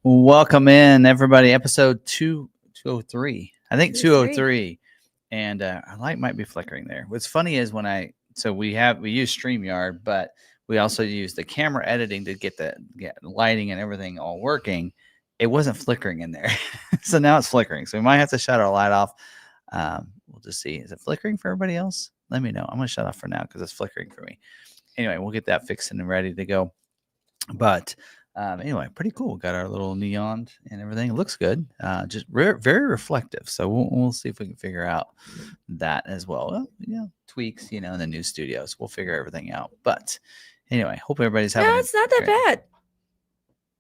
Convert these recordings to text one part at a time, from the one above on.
Welcome in, everybody. Episode 203. I think 203. 203. And our light might be flickering there. What's funny is we use StreamYard, but we also use the camera editing to get the lighting and everything all working. It wasn't flickering in there. So now it's flickering. So we might have to shut our light off. We'll just see. Is it flickering for everybody else? Let me know. I'm going to shut off for now because it's flickering for me. Anyway, we'll get that fixed and ready to go. But anyway, pretty cool. Got our little neon and everything. It looks good. Just very reflective. So we'll see if we can figure out that as well. Tweaks, in the new studios. We'll figure everything out. But anyway, hope everybody's having. No, it's not that bad.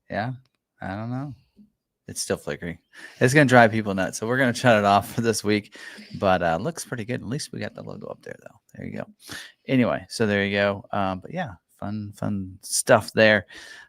Yeah, I don't know. It's still flickering. It's going to drive people nuts. So we're going to shut it off for this week. But looks pretty good. At least we got the logo up there, though. There you go. Anyway, so there you go. But yeah. Fun stuff there.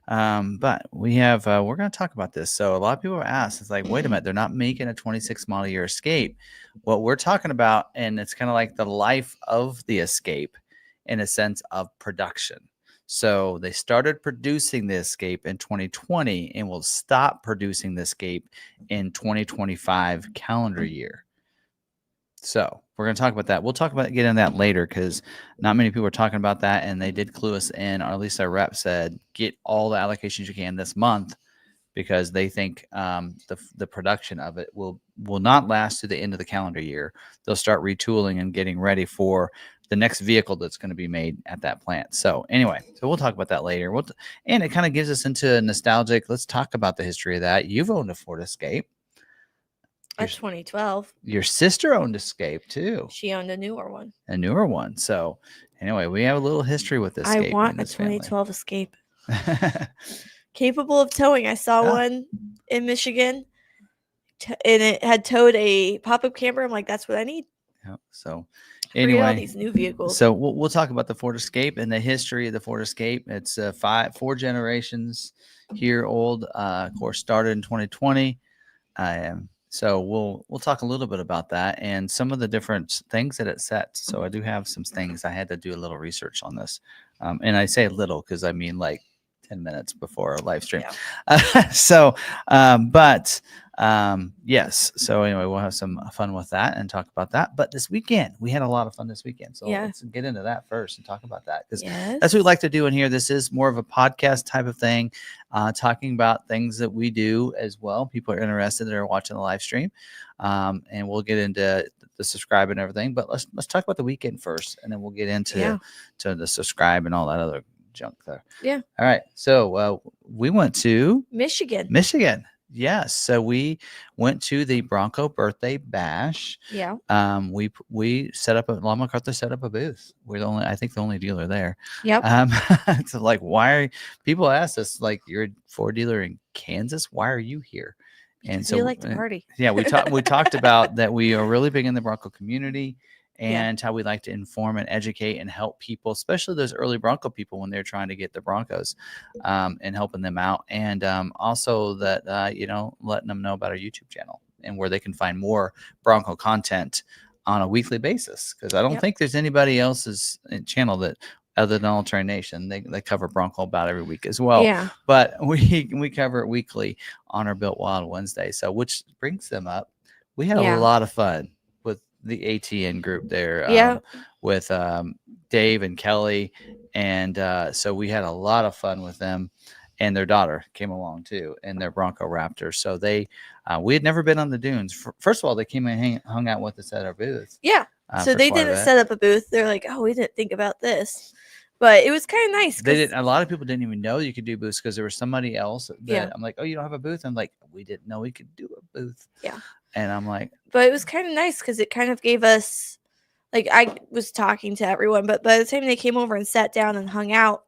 But we have, we're going to talk about this. So a lot of people have asked, it's like, wait a minute, they're not making a 26 model year Escape. What we're talking about, and it's kind of like the life of the Escape in a sense of production. So they started producing the Escape in 2020 and will stop producing the Escape in 2025 calendar year. So we're going to talk about that. We'll get into that later because not many people are talking about that. And they did clue us in, or at least our rep said, get all the allocations you can this month because they think the production of it will not last to the end of the calendar year. They'll start retooling and getting ready for the next vehicle that's going to be made at that plant. So anyway, we'll talk about that later. And it kind of gives us into nostalgic. Let's talk about the history of that. You've owned a Ford Escape. That's 2012. Your sister owned Escape too. She owned a newer one. So anyway, we have a little history with Escape. I want a 2012 Escape. Capable of towing. I saw one in Michigan, and it had towed a pop-up camper. I'm like, that's what I need. Yeah. So anyway, all these new vehicles. So we'll talk about the Ford Escape and the history of the Ford Escape. It's 4 generations here old. Of course, started in 2020. So we'll talk a little bit about that and some of the different things that it sets. So I do have some things. I had to do a little research on this. And I say a little because I mean like 10 minutes before a live stream. Yeah. Yes. So anyway, we'll have some fun with that and talk about that. But this weekend, we had a lot of fun this weekend. So let's get into that first and talk about that because that's what we like to do in here. This is more of a podcast type of thing, talking about things that we do as well. People are interested that are watching the live stream. And we'll get into the subscribe and everything. But let's talk about the weekend first, and then we'll get into to the subscribe and all that other junk there. Yeah. All right. So we went to Michigan. Yes. So we went to the Bronco birthday bash. Yeah. We set up McArthur set up a booth. We're the only dealer there. Yep. So like, why are people ask us like, you're a Ford dealer in Kansas? Why are you here? And so you like to party. Yeah. We talked about that. We are really big in the Bronco community. And how we like to inform and educate and help people, especially those early Bronco people when they're trying to get the Broncos, and helping them out. And also that, letting them know about our YouTube channel and where they can find more Bronco content on a weekly basis. Because I don't think there's anybody else's channel that, other than All Terrain Nation, they cover Bronco about every week as well. Yeah. But we cover it weekly on our Built Wild Wednesday. So which brings them up. We had a lot of fun the ATN group there with Dave and Kelly. And so we had a lot of fun with them, and their daughter came along too, and their Bronco Raptor. So we had never been on the dunes. First of all, they came and hung out with us at our booth. Yeah. So they didn't set up a booth. They're like, oh, we didn't think about this. But it was kind of nice. A lot of people didn't even know you could do booths because there was somebody else that I'm like, oh, you don't have a booth? I'm like, we didn't know we could do a booth. Yeah. And I'm like, but it was kind of nice because it kind of gave us, like, I was talking to everyone, but by the time they came over and sat down and hung out,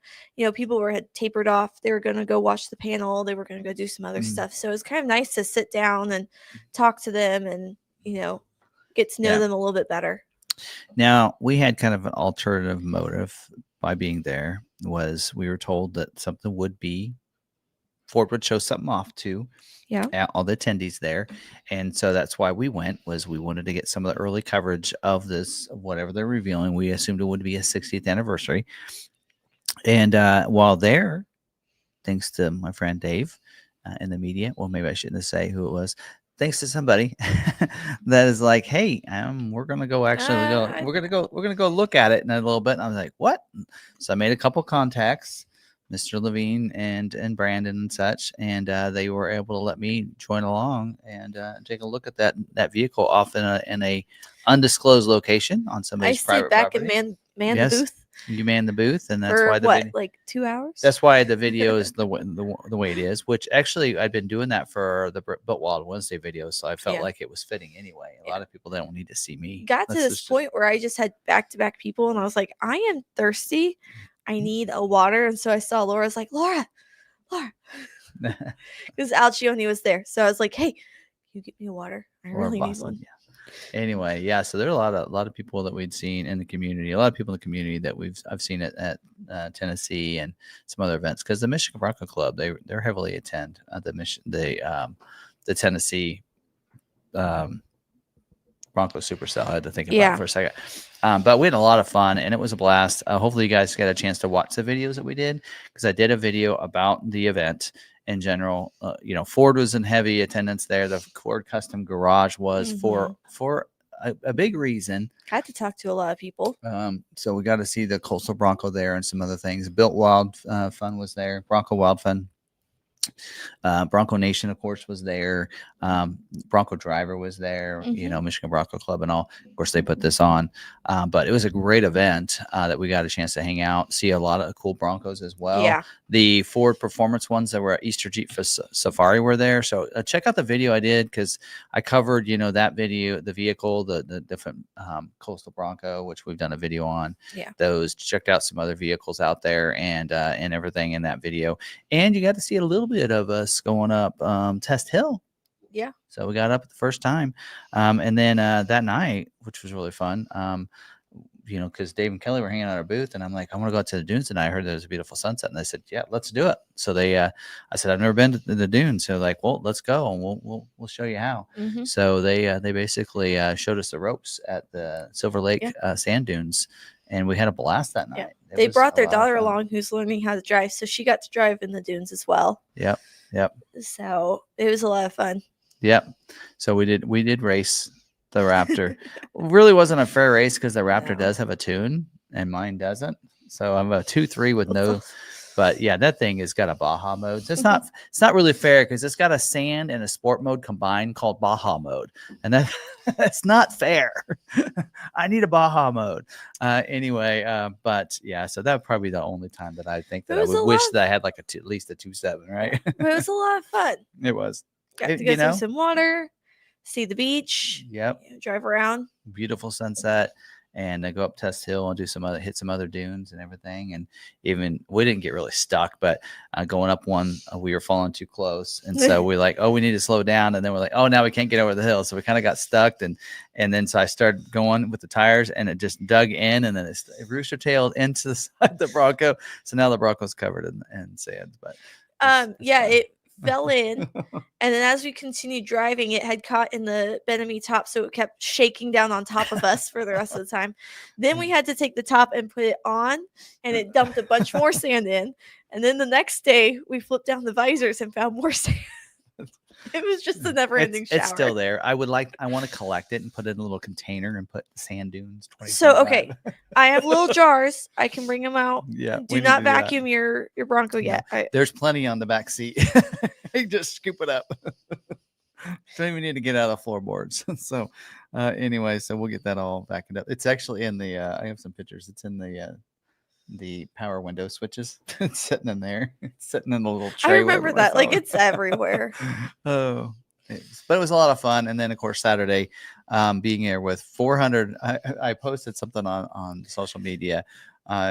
people had tapered off. They were going to go watch the panel. They were going to go do some other stuff. So it was kind of nice to sit down and talk to them and, get to know them a little bit better. Now, we had kind of an alternative motive by being there. Was we were told that something would be, Ford would show something off to all the attendees there. And so that's why we went, was we wanted to get some of the early coverage of this, whatever they're revealing. We assumed it would be a 60th anniversary. And while there, thanks to my friend Dave, in the media. Well, maybe I shouldn't say who it was. Thanks to somebody that is like, hey, we're gonna go we're gonna go look at it in a little bit. And I was like, what? So I made a couple contacts, Mr. Levine and Brandon and such, and they were able to let me join along and take a look at that vehicle off in a undisclosed location on I somebody's stayed private back property. and man Yes. the booth You man the booth, and that's for why the what, video, like 2 hours? that's why the video is the way it is. Which actually, I'd been doing that for the Butt Wild Wednesday video, so I felt Yeah. like it was fitting anyway. A lot of people don't need to see me. Got to this point where I just had back-to-back people, and I was like, I am thirsty. I need a water. And so I saw Laura's like, Laura, because Alcione was there. So I was like, hey, can you get me a water? I really need one. Yeah. Anyway, yeah. So there are a lot of people that we'd seen in the community. A lot of people in the community that I've seen at Tennessee and some other events, because the Michigan Bronco Club they're heavily attend the Tennessee Bronco Supercell. I had to think about it for a second. But we had a lot of fun, and it was a blast. Hopefully you guys get a chance to watch the videos that we did, because I did a video about the event in general. Ford was in heavy attendance there. The Ford Custom Garage was for a big reason. Had to talk to a lot of people. So we got to see the Coastal Bronco there and some other things. Built Wild Fun was there. Bronco Wild Fun. Bronco Nation, of course, was there. Bronco Driver was there. Michigan Bronco Club and all. Of course, they put this on, but it was a great event that we got a chance to hang out, see a lot of cool Broncos as well. Yeah. The Ford Performance ones that were at Easter Jeep Safari were there. So check out the video I did, because I covered, that video, the vehicle, the different Coastal Bronco, which we've done a video on. Yeah. Those, checked out some other vehicles out there and everything in that video. And you got to see a little bit of us going up Test Hill. Yeah. So we got up the first time. And then that night, which was really fun, because Dave and Kelly were hanging out at our booth, and I'm like, I want to go out to the dunes tonight. I heard there was a beautiful sunset. And they said, yeah, let's do it. So I said, I've never been to the dunes. So like, well, let's go, and we'll show you how. So they basically showed us the ropes at the Silver Lake sand dunes, and we had a blast that night. Yeah. They brought their daughter along, who's learning how to drive, so she got to drive in the dunes as well. Yep. So it was a lot of fun. Yep. So we did race the Raptor. Really wasn't a fair race, because the Raptor does have a tune and mine doesn't. So I'm a 2.3 with no. But yeah, that thing has got a Baja mode. So it's not really fair, because it's got a sand and a sport mode combined called Baja mode, and that's not fair. I need a Baja mode anyway. But yeah, so that would probably be the only time that I think that I would wish that I had like at least a 2.7, right? But it was a lot of fun. It was. Got to go through some water, see the beach. Yep. Drive around. Beautiful sunset. And go up Test Hill and hit some other dunes and everything. And even we didn't get really stuck, but going up one, we were falling too close. And so we're like, oh, we need to slow down. And then we're like, oh, now we can't get over the hill. So we kind of got stuck. And then so I started going with the tires, and it just dug in, and then it rooster tailed into the side of the Bronco. So now the Bronco's covered in sand. But it fell in, and then as we continued driving, it had caught in the Benemy top, so it kept shaking down on top of us for the rest of the time. Then we had to take the top and put it on, and it dumped a bunch more sand in. And then the next day we flipped down the visors and found more sand. It was just a never-ending shower. It's still there. I want to collect it and put it in a little container and put sand dunes. So okay, I have little jars. I can bring them out. Yeah. Do not vacuum your Bronco yet. There's plenty on the back seat. You just scoop it up. Don't even need to get out of the floorboards. So anyway, so we'll get that all vacuumed up. It's actually in the. I have some pictures. It's in the power window switches. It's sitting in there. It's sitting in the little tray. I remember that. Like, it's everywhere. But it was a lot of fun. And then, of course, Saturday, being here with 400. I posted something on social media.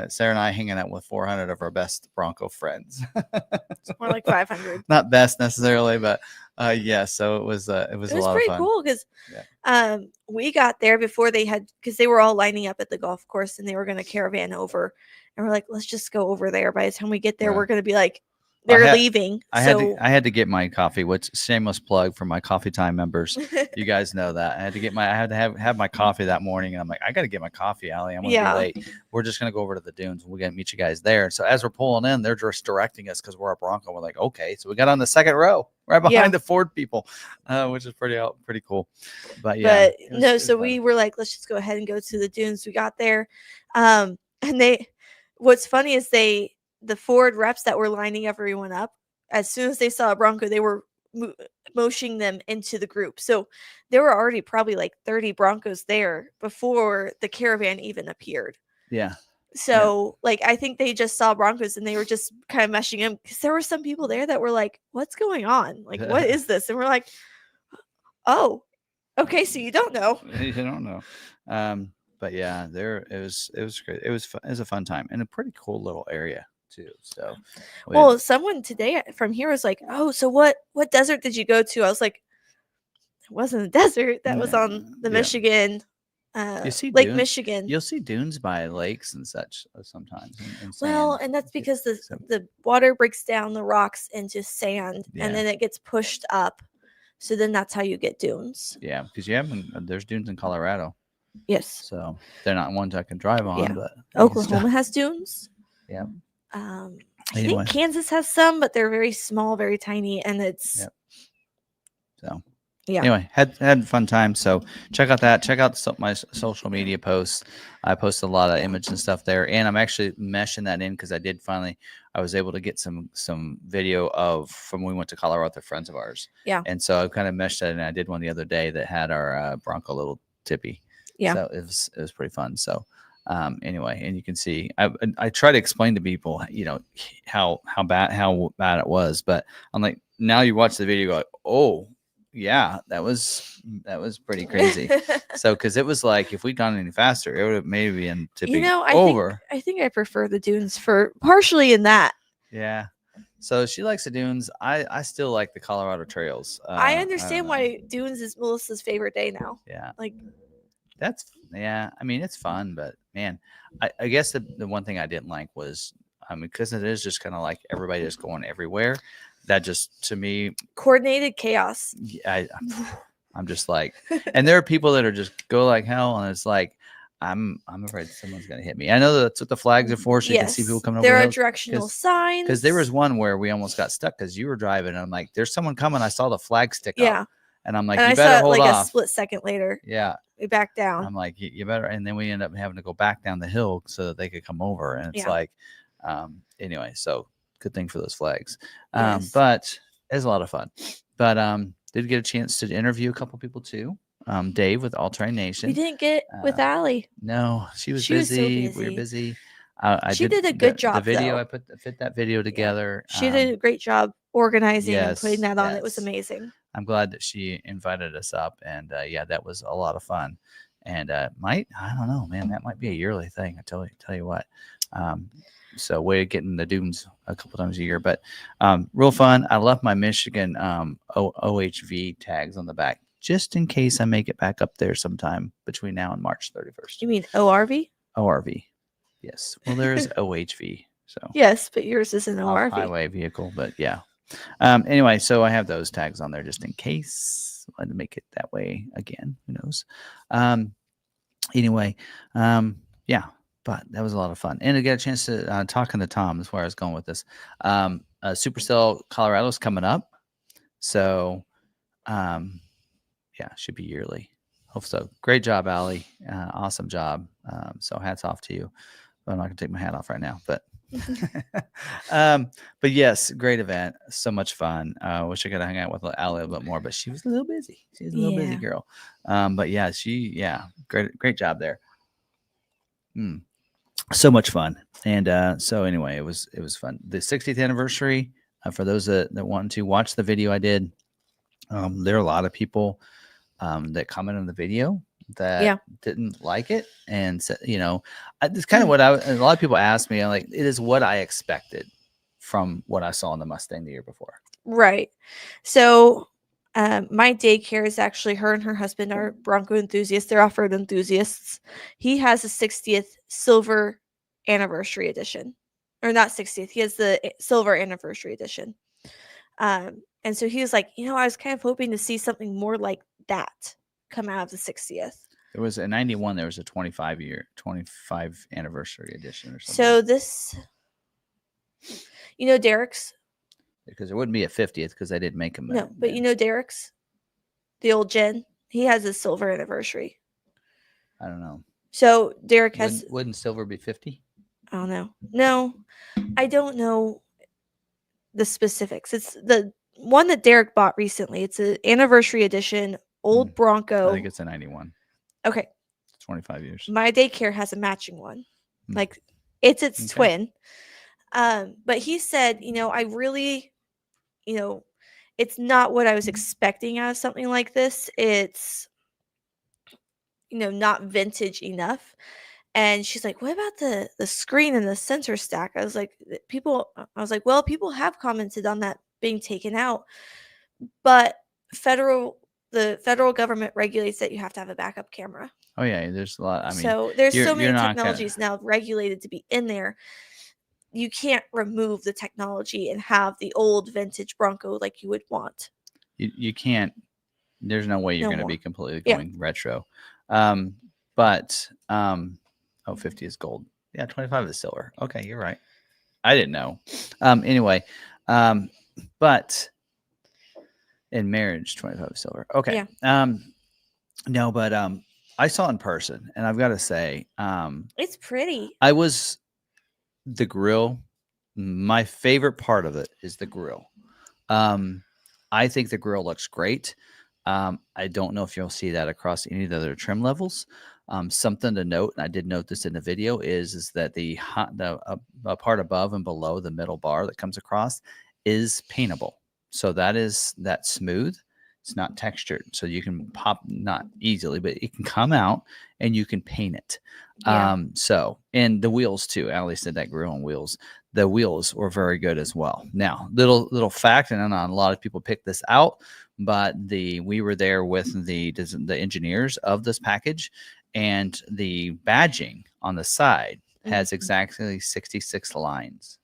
Sarah and I hanging out with 400 of our best Bronco friends. It's more like 500. Not best necessarily, but yeah. So it was a lot of fun. It was pretty cool, because we got there before because they were all lining up at the golf course, and they were going to caravan over, and we're like, let's just go over there. By the time we get there, we're going to be like they're leaving. I had to get my coffee, which shameless plug for my coffee time members. You guys know that. I had to have my coffee that morning, and I'm like, I got to get my coffee, Allie. I'm gonna be late. We're just gonna go over to the dunes. We're gonna meet you guys there. So as we're pulling in, they're just directing us because we're a Bronco. We're like, okay. So we got on the second row, right behind the Ford people, which is pretty cool. But yeah, we were like, let's just go ahead and go to the dunes. We got there, and what's funny is the Ford reps that were lining everyone up, as soon as they saw a Bronco, they were motioning them into the group. So there were already probably like 30 Broncos there before the caravan even appeared. Yeah. So like, I think they just saw Broncos and they were just kind of meshing in, because there were some people there that were like, what's going on? Like, what is this? And we're like, oh, okay. So you don't know. You don't know. But yeah, it was great. It was a fun time and a pretty cool little area too. So, well, someone today from here was like, "Oh, so what desert did you go to?" I was like, "It wasn't a desert. That was on the Michigan, you see Lake dunes, Michigan. You'll see dunes by lakes and such sometimes. Well, and that's because the water breaks down the rocks into sand, and then it gets pushed up. So then that's how you get dunes. Yeah, because there's dunes in Colorado. Yes. So they're not ones I can drive on, but Oklahoma has dunes. Yeah. I think Kansas has some, but they're very small, very tiny, and it's. Yep. So. Yeah. Anyway, had a fun time. So check out that. Check out my social media posts. I post a lot of image and stuff there, and I'm actually meshing that in because I was able to get some video from when we went to Colorado with friends of ours. Yeah. And so I kind of meshed that in. I did one the other day that had our Bronco little tippy. Yeah. So it was pretty fun. So anyway, and you can see I try to explain to people, how bad it was, but I'm like, now you watch the video, you go, oh yeah, that was pretty crazy. So because it was like, if we'd gone any faster, it would have maybe been tipping over. I think I prefer the dunes for partially in that. Yeah. So she likes the dunes. I still like the Colorado trails. I understand why dunes is Melissa's favorite day now. Yeah. Like. I mean, it's fun, but man, I guess the one thing I didn't like was, because it is just kind of like everybody just going everywhere. That just, to me, coordinated chaos. I'm just like, and there are people that are just go like hell, and it's like, I'm afraid someone's gonna hit me. I know that's what the flags are for, so you can see people coming over. There are directional signs. Because there was one where we almost got stuck because you were driving, and I'm like, there's someone coming. I saw the flag stick up. And I'm like, you better hold off. A split second later. Yeah. We backed down. I'm like, you better. And then we end up having to go back down the hill so that they could come over. And it's like, anyway, so good thing for those flags. But it's a lot of fun. But did get a chance to interview a couple people too. Dave with All Terrain Nation. We didn't get with Allie. No, she was busy. We were busy. She did a good job. The video, I fit that video together. She did a great job organizing and putting that on. It was amazing. I'm glad that she invited us up, and that was a lot of fun. And I don't know, man, that might be a yearly thing. I tell you what. So we're getting the dunes a couple times a year, but real fun. I left my Michigan OHV tags on the back just in case I make it back up there sometime between now and March 31st. You mean ORV? ORV. Yes. Well, there is OHV. So yes, but yours is an ORV. Highway vehicle, but yeah. Anyway, so I have those tags on there just in case I had to make it that way again. Who knows? Anyway, yeah, but that was a lot of fun. And I got a chance to talking to Tom. That's where I was going with this. Supercell Colorado is coming up. So, should be yearly. Hope so. Great job, Allie. Awesome job. So hats off to you. But I'm not going to take my hat off right now, but but yes, great event. So much fun. Wish I could have hung out with Allie a little bit more, but she was a little busy. She's a little busy girl. But yeah, great job there. So much fun. And so anyway, it was fun. The 60th anniversary, for those that want to watch the video I did, there are a lot of people that commented on the video that didn't like it, and said, it's kind of what a lot of people ask me. I'm like, it is what I expected from what I saw in the Mustang the year before. Right. So my daycare is actually, her and her husband are Bronco enthusiasts. They're off-road enthusiasts. He has a 60th silver anniversary edition, or not 60th. He has the silver anniversary edition. And so he was like, I was kind of hoping to see something more like that come out of the 60th. There was a 91. There was a 25 anniversary edition or something. So this, Derek's. Because there wouldn't be a 50th because they didn't make them. No, but Derek's, the old Jen, he has a silver anniversary. I don't know. So Derek has. Wouldn't silver be 50? I don't know. No, I don't know the specifics. It's the one that Derek bought recently. It's an anniversary edition, old Bronco. I think it's a 91. Okay. 25 years. My daycare has a matching one. Like, it's its twin. But he said, I really, it's not what I was expecting out of something like this. It's, not vintage enough. And she's like, what about the screen and the sensor stack? I was like, well, people have commented on that being taken out, but the federal government regulates that you have to have a backup camera. Oh yeah, there's a lot. I mean, so there's so many technologies now regulated to be in there. You can't remove the technology and have the old vintage Bronco like you would want. You can't. There's no way you're going to be completely going retro. But 50 is gold. Yeah, 25 is silver. Okay, you're right. I didn't know. Anyway, but in marriage, 25 is silver. Okay. Yeah. No, but I saw it in person, and I've got to say, it's pretty. The grill. My favorite part of it is the grill. I think the grill looks great. I don't know if you'll see that across any of the other trim levels. Something to note, and I did note this in the video, is that the part above and below the middle bar that comes across is paintable. So that's smooth. It's not textured, so you can pop, not easily, but it can come out and you can paint it. Yeah. And the wheels too. Allie said that grill and wheels. The wheels were very good as well. Now, little fact, and a lot of people pick this out, but we were there with the engineers of this package, and the badging on the side has exactly 66 lines.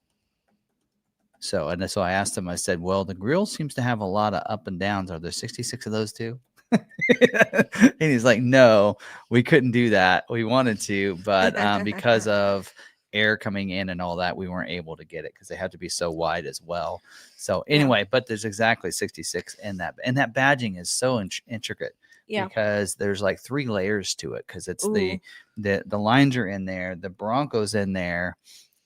So I asked him, I said, well, the grill seems to have a lot of up and downs. Are there 66 of those too? And he's like, no, we couldn't do that. We wanted to, but because of air coming in and all that, we weren't able to get it because they have to be so wide as well. So anyway, but there's exactly 66 in that. And that badging is so intricate because there's like 3 layers to it, because it's the lines are in there, the Bronco's in there,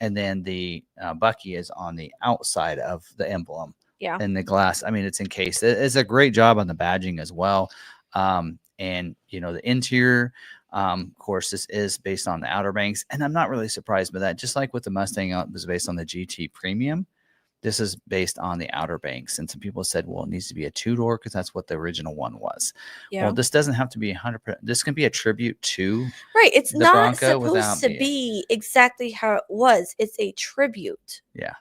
and then the Bucky is on the outside of the emblem. Yeah. And the glass, I mean, it's encased. It's a great job on the badging as well. And, the interior, of course, this is based on the Outer Banks. And I'm not really surprised by that. Just like with the Mustang, it was based on the GT Premium. This is based on the Outer Banks. And some people said, well, it needs to be a 2-door because that's what the original one was. Yeah. Well, this doesn't have to be 100%. This can be a tribute to it's the not Bronco supposed to be exactly how it was. It's a tribute. Yeah.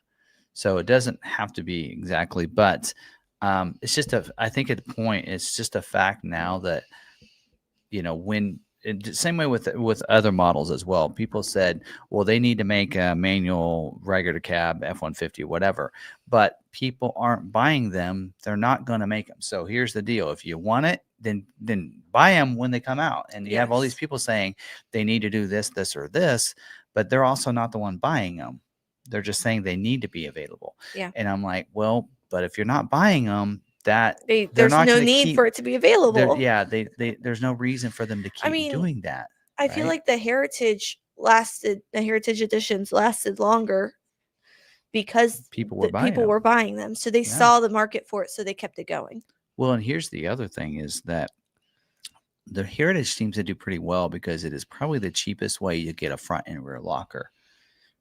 So it doesn't have to be exactly, but it's just I think at the point, it's just a fact now that, when same way with other models as well. People said, well, they need to make a manual regular cab F-150, whatever, but people aren't buying them. They're not going to make them. So here's the deal. If you want it, then buy them when they come out. And you have all these people saying they need to do this, or this, but they're also not the one buying them. They're just saying they need to be available. Yeah. And I'm like, well, but if you're not buying them, there's no need for it to be available. There's no reason for them to keep doing that. I feel like the heritage editions lasted longer because people were buying them. So they saw the market for it, so they kept it going. Well, and here's the other thing is that the heritage seems to do pretty well because it is probably the cheapest way to get a front and rear locker.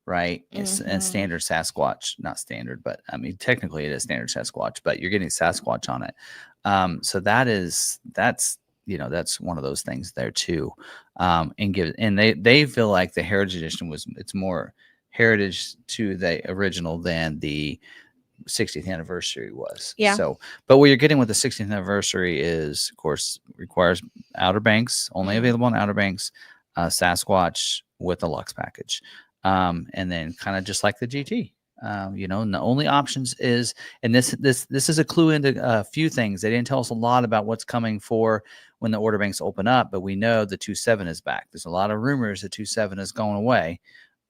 Right. It's a standard Sasquatch, not standard, but I mean, technically it is standard Sasquatch, but you're getting Sasquatch on it. So that's one of those things there too. And they feel like the Heritage Edition it's more heritage to the original than the 60th anniversary was. Yeah. So, but what you're getting with the 60th anniversary is, of course, requires Outer Banks, only available on Outer Banks, Sasquatch with the Lux package. And then kind of just like the GT. And the only options is, and this is a clue into a few things. They didn't tell us a lot about what's coming for when the order banks open up, but we know the 2.7 is back. There's a lot of rumors that 2.7 is going away.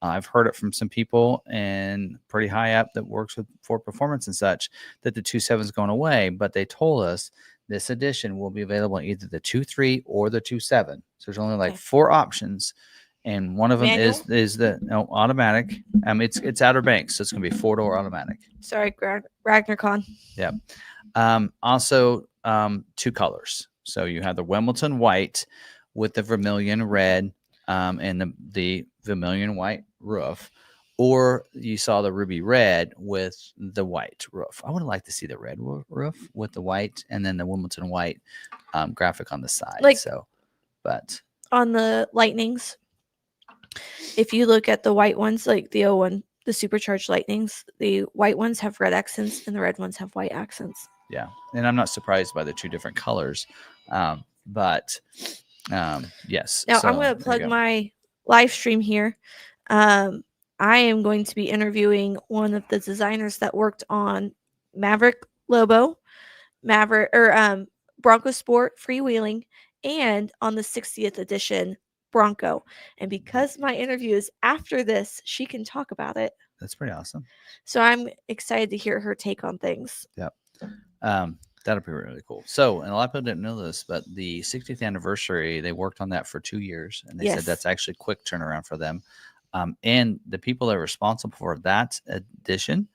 I've heard it from some people and pretty high up that works with Ford Performance and such that the 2.7 is going away, but they told us this edition will be available in either the 2.3 or the 2.7. So there's only like 4 options. And one of them is the automatic. It's Outer Banks, so it's gonna be 4-door automatic. Sorry, RagnarCon. Yeah. Also, 2 colors. So you have the Wimbledon white with the vermilion red, and the vermilion white roof, or you saw the ruby red with the white roof. I would like to see the red roof with the white, and then the Wimbledon white graphic on the side. But on the Lightnings, if you look at the white ones, like the 01, the supercharged Lightnings, the white ones have red accents and the red ones have white accents. Yeah, and I'm not surprised by the 2 different colors, but yes. Now I'm going to plug my live stream here. I am going to be interviewing one of the designers that worked on Maverick Lobo, Bronco Sport Freewheeling, and on the 60th edition Bronco. And because my interview is after this, she can talk about it. That's pretty awesome. So I'm excited to hear her take on things. Yep. That'll be really cool. So, and a lot of people didn't know this, but the 60th anniversary, they worked on that for 2 years, and they said that's actually quick turnaround for them. And the people that are responsible for that edition,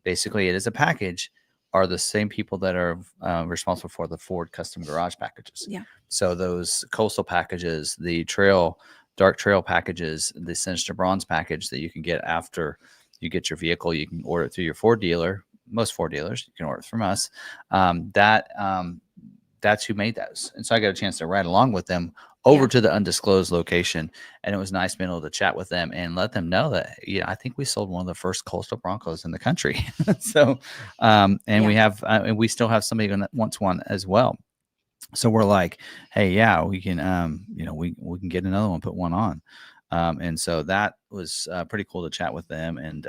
basically it is a package, are the same people that are responsible for the Ford custom garage packages. Yeah. So those coastal packages, the dark trail packages, the Sinister Bronze package that you can get after you get your vehicle, you can order it through your Ford dealer. Most Ford dealers, you can order it from us. That's who made those. And so I got a chance to ride along with them over to the undisclosed location. And it was nice being able to chat with them and let them know that, I think we sold one of the first coastal Broncos in the country. So, we have, and we still have somebody that wants one as well. So we're like, hey, we can, we can get another one, put one on. And so that was pretty cool to chat with them, and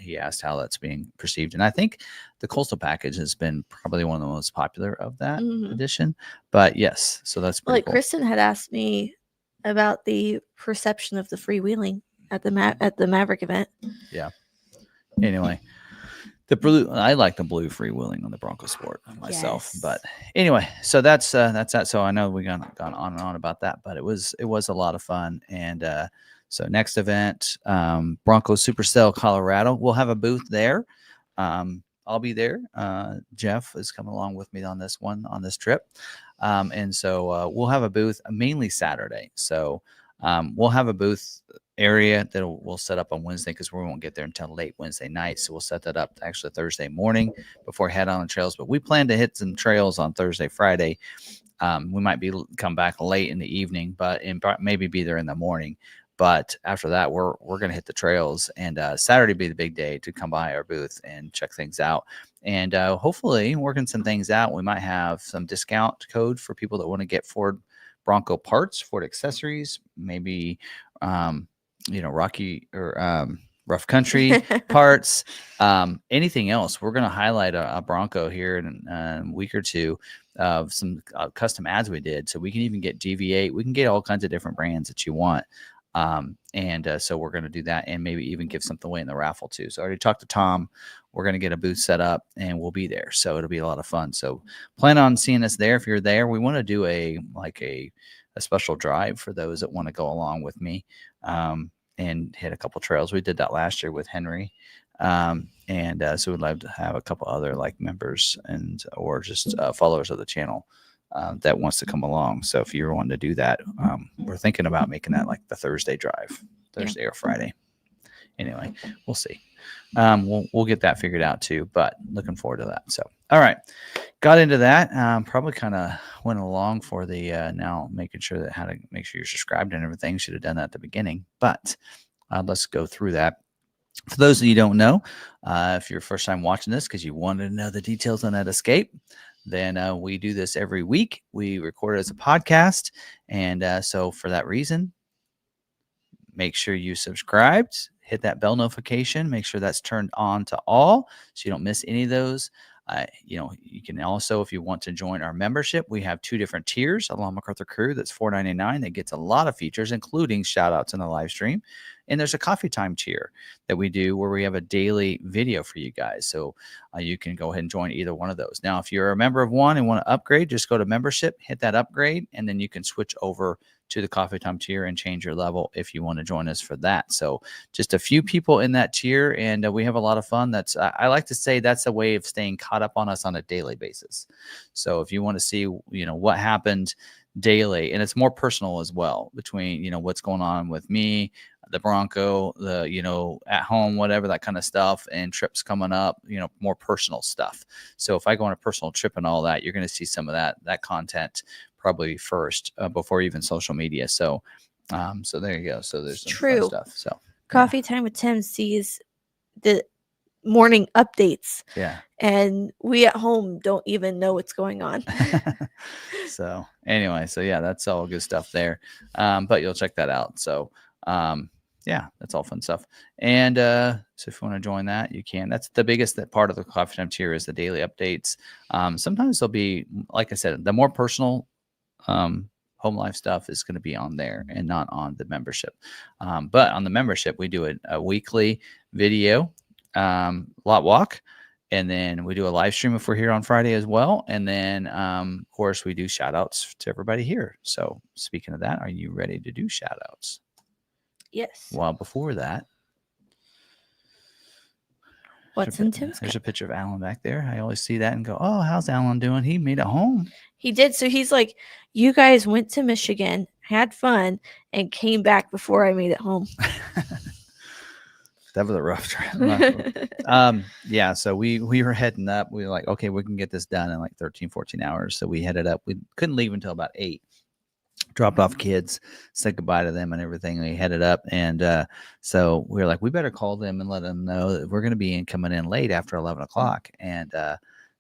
he asked how that's being perceived. And I think the coastal package has been probably one of the most popular of that edition. But yes, so that's pretty cool. Kristen had asked me about the perception of the freewheeling at the Maverick event. Yeah. Anyway, I like the blue freewheeling on the Bronco Sport myself. Yes. But anyway, so that's that. So I know we gone on and on about that, but it was a lot of fun. And so next event, Bronco Supercell Colorado, we'll have a booth there. I'll be there. Jeff is coming along with me on this trip. And so we'll have a booth mainly Saturday. So we'll have a booth area that we'll set up on Wednesday, because we won't get there until late Wednesday night. So we'll set that up actually Thursday morning before we head on the trails. But we plan to hit some trails on Thursday, Friday. We might come back late in the evening, but maybe be there in the morning. But after that, we're going to hit the trails, and Saturday be the big day to come by our booth and check things out. And hopefully working some things out. We might have some discount code for people that want to get Ford Bronco parts, Ford accessories, maybe, Rocky or rough country parts, anything else. We're going to highlight a Bronco here in a week or two of some custom ads we did. So we can even get GV8. We can get all kinds of different brands that you want. So we're going to do that, and maybe even give something away in the raffle too. So I already talked to Tom. We're going to get a booth set up, and we'll be there. So it'll be a lot of fun. So plan on seeing us there. If you're there, we want to do a special drive for those that want to go along with me, and hit a couple trails. We did that last year with Henry. So we'd love to have a couple other members or just followers of the channel that wants to come along. So if you're wanting to do that, we're thinking about making that the Thursday drive, Thursday or Friday. Anyway, we'll see. We'll get that figured out too, but looking forward to that. So, all right, got into that. Probably kind of went along for the now making sure that how to make sure you're subscribed and everything. Should have done that at the beginning, but let's go through that. For those of you who don't know, if you're first time watching this because you wanted to know the details on that Escape, then we do this every week. We record it as a podcast, and so for that reason, make sure you subscribed, hit that bell notification, make sure that's turned on to all so you don't miss any of those. You can also, if you want to join our membership, we have 2 different tiers along McArthur Crew. That's $4.99. That gets a lot of features, including shout outs in the live stream. And there's a coffee time tier that we do where we have a daily video for you guys. So you can go ahead and join either one of those. Now, if you're a member of one and want to upgrade, just go to membership, hit that upgrade, and then you can switch over to the coffee time tier and change your level if you want to join us for that. So just a few people in that tier, and we have a lot of fun. That's I like to say that's a way of staying caught up on us on a daily basis. So if you want to see what happened daily, and it's more personal as well, between what's going on with me, the Bronco, the at home, whatever, that kind of stuff, and trips coming up, more personal stuff. So if I go on a personal trip and all that, you're going to see some of that content probably first before even social media. So so there you go. So there's some fun stuff. So Coffee Time with Tim sees the morning updates. Yeah. And we at home don't even know what's going on. So anyway, so yeah, that's all good stuff there. But you'll check that out. So yeah, that's all fun stuff. And so if you want to join that, you can. That's the biggest part of the Coffee Time tier is the daily updates. Sometimes they'll be, like I said, the more personal home life stuff is going to be on there and not on the membership. But on the membership, we do a weekly video lot walk, and then we do a live stream if we're here on Friday as well. And then of course we do shout outs to everybody here. So speaking of that, are you ready to do shout outs? Yes. Well, before that, what's in Tim's there's a picture of Alan back there. I always see that and go, oh, how's Alan doing? He made it home. He did. So he's like, you guys went to Michigan, had fun, and came back before I made it home. That was a rough trip. Yeah, so we were heading up. We were like, okay, we can get this done in like 13, 14 hours. So we headed up. We couldn't leave until about 8. Dropped off kids, said goodbye to them and everything. We headed up. And so we were like, we better call them and let them know that we're going to be coming in late after 11 o'clock. And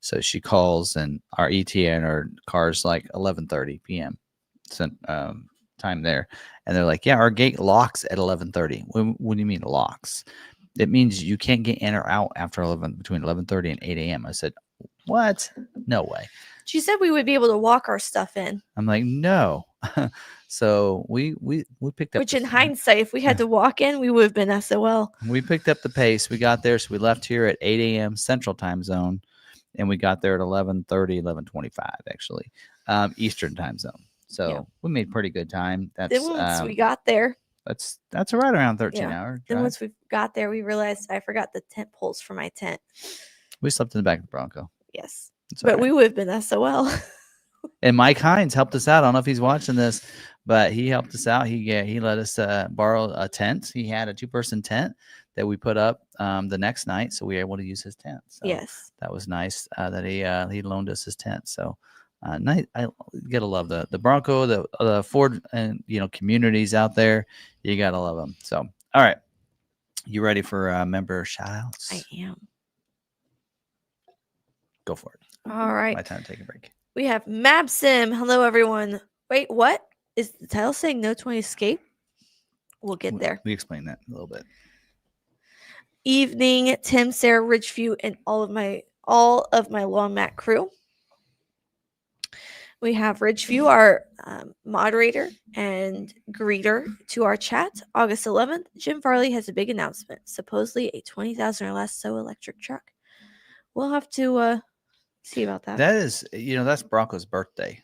so she calls, and our ETA in our car's like 11:30 p.m. Time there. And they're like, yeah, our gate locks at 11:30. What do you mean locks? It means you can't get in or out after between 11:30 and 8 a.m. I said, what? No way. She said we would be able to walk our stuff in. I'm like, no. So we picked up. Which in hindsight, if we had to walk in, we would have been SOL. We picked up the pace. We got there. So we left here at 8 a.m. Central Time Zone. And we got there at 11:30, 11:25, actually, Eastern Time Zone. So we made pretty good time. That's then once we got there. That's right around 13 hours. Then once we got there, we realized I forgot the tent poles for my tent. We slept in the back of the Bronco. Yes. But we would have been SOL. And Mike Hines helped us out. I don't know if he's watching this, but he helped us out. He let us borrow a tent. He had a 2-person tent that we put up the next night, so we were able to use his tent. So yes, that was nice that he loaned us his tent. So nice. I gotta love the Bronco, the Ford, and communities out there. You gotta love them. So all right, you ready for member shout outs? I am. Go for it. All right. My time to take a break. We have Mabsim. Hello, everyone. Wait, what? Is the title saying No 20 Escape? We'll get there. We explain that a little bit. Evening, Tim, Sarah, Ridgeview, and all of my Long Mat crew. We have Ridgeview, our moderator and greeter to our chat. August 11th, Jim Farley has a big announcement. Supposedly a 20,000 or less electric truck. We'll have to see about that. That is, that's Bronco's birthday.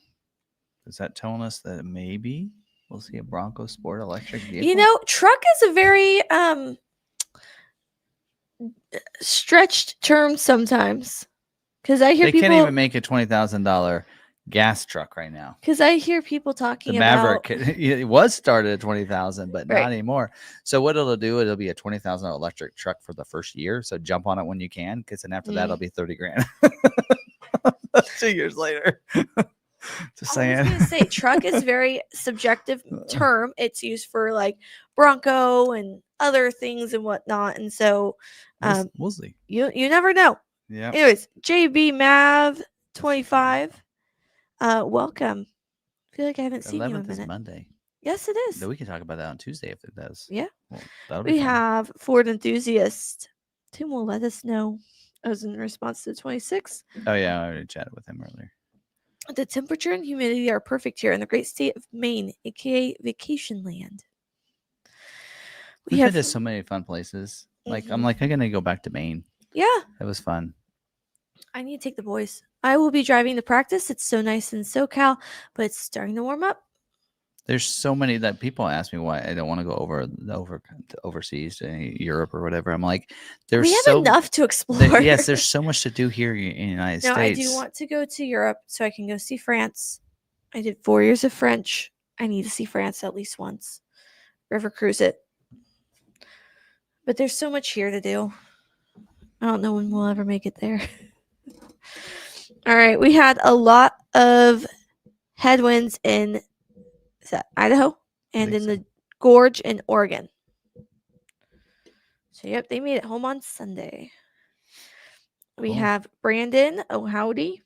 Is that telling us that maybe we'll see a Bronco Sport electric vehicle? Truck is a very stretched term sometimes. Because I hear they can't even make a $20,000 gas truck right now. Because I hear people talking about the Maverick. It was started at 20,000, but not anymore. So what it'll do, it'll be a 20,000 electric truck for the first year. So jump on it when you can, because then after that, it'll be 30 grand. 2 years later. Just saying. I was going to say, truck is a very subjective term. It's used for like Bronco and other things and whatnot. And so we'll see. You never know. Yeah. Anyways, JB Mav 25. Welcome. I feel like I haven't seen you in a minute. Monday. Yes, it is. Then we can talk about that on Tuesday if it does. Yeah. Well, that'll be We fun. have Ford enthusiast. Tim will let us know. I was in response to the 26th. Oh yeah, I already chatted with him earlier. The temperature and humidity are perfect here in the great state of Maine, aka vacation land. We've been to so many fun places. Like I'm gonna go back to Maine. Yeah. It was fun. I need to take the boys. I will be driving to practice. It's so nice in SoCal, but it's starting to warm up. There's so many that people ask me why I don't want to go to overseas to Europe or whatever. I'm like, We have enough to explore. Yes, there's so much to do here in the United States. I do want to go to Europe so I can go see France. I did 4 years of French. I need to see France at least once. River cruise it. But there's so much here to do. I don't know when we'll ever make it there. All right, we had a lot of headwinds in Idaho and in the gorge in Oregon. So, yep, they made it home on Sunday. We have Brandon O'Howdy.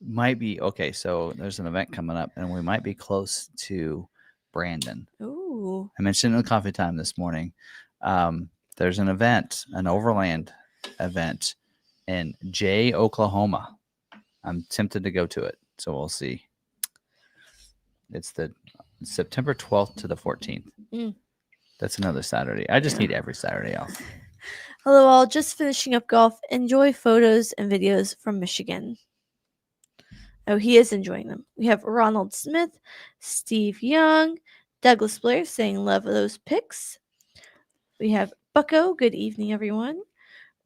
Might be okay. So there's an event coming up, and we might be close to Brandon. Ooh! I mentioned in the coffee time this morning. There's an event, an overland event in Jay, Oklahoma. I'm tempted to go to it, so we'll see. It's the September 12th to the 14th. That's another Saturday. I just need every Saturday off. Hello all, just finishing up golf. Enjoy photos and videos from Michigan. Oh, he is enjoying them. We have Ronald Smith, Steve Young, Douglas Blair saying love those pics. We have Bucko, good evening everyone.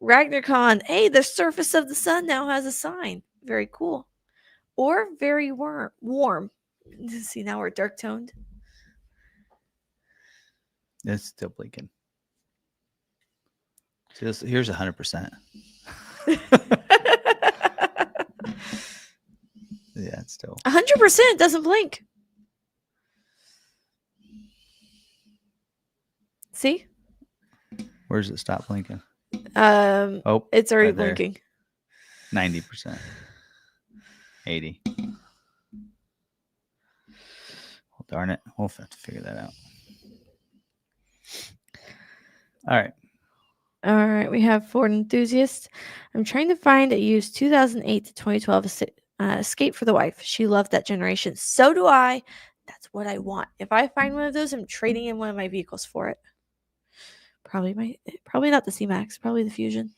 RagnarCon, hey, the surface of the sun now has a sign. Very cool. Or very warm. See, now we're dark toned. It's still blinking. See, here's 100%. Yeah, it's still 100% doesn't blink. See? Where does it stop blinking? It's already right there. blinking. 90%. 80. Well, darn it. We'll have to figure that out. All right. We have Ford enthusiast. I'm trying to find a used 2008 to 2012 Escape for the wife. She loved that generation. So do I. That's what I want. If I find one of those, I'm trading in one of my vehicles for it. Probably not the C-Max. Probably the Fusion.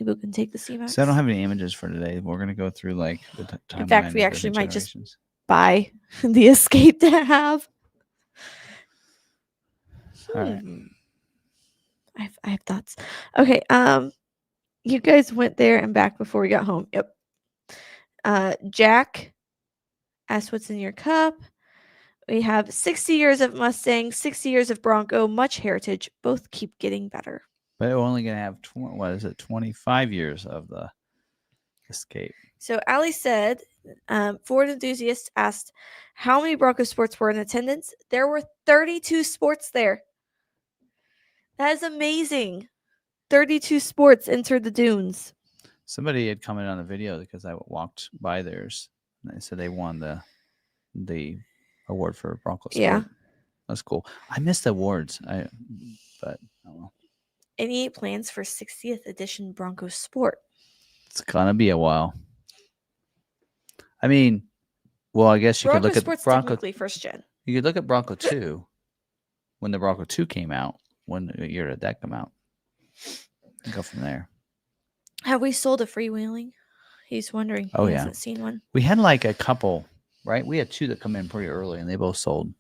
Lebo can take the C-Max. So I don't have any images for today. We're going to go through like the timeline. In fact, we actually might just buy the Escape to have. All right. I have thoughts. Okay. You guys went there and back before we got home. Yep. Jack asked what's in your cup. We have 60 years of Mustang, 60 years of Bronco, much heritage. Both keep getting better. But we're only going to have 25 years of the Escape. So Allie said, Ford enthusiast asked how many Bronco sports were in attendance. There were 32 sports there. That is amazing. 32 sports entered the dunes. Somebody had commented on the video because I walked by theirs. And they said they won the award for Bronco sport. Yeah. That's cool. I missed the awards. But I don't know. Any plans for 60th edition Bronco Sport? It's gonna be a while. I mean, well, I guess you could look at Bronco. Technically first gen. You could look at Bronco 2 when the Bronco 2 came out. When the year did that come out? And go from there. Have we sold a freewheeling? He's wondering. Oh, he yeah. hasn't seen one. We had like a couple, right? We had 2 that come in pretty early, and they both sold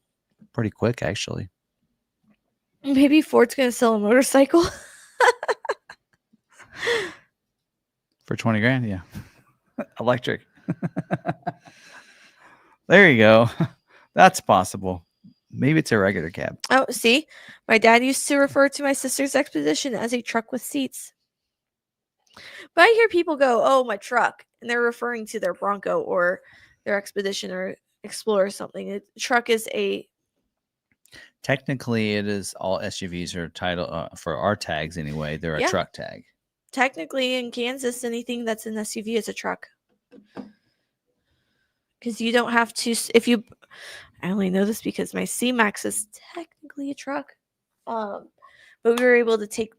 pretty quick, actually. Maybe Ford's going to sell a motorcycle. For 20 grand, yeah. Electric. There you go. That's possible. Maybe it's a regular cab. Oh, see? My dad used to refer to my sister's Expedition as a truck with seats. But I hear people go, oh, my truck. And they're referring to their Bronco or their Expedition or Explorer or something. A truck is a... Technically, it is all SUVs are title for our tags anyway. They're a truck tag. Technically, in Kansas, anything that's an SUV is a truck. Because you don't have to... I only know this because my C-Max is technically a truck. But we were able to take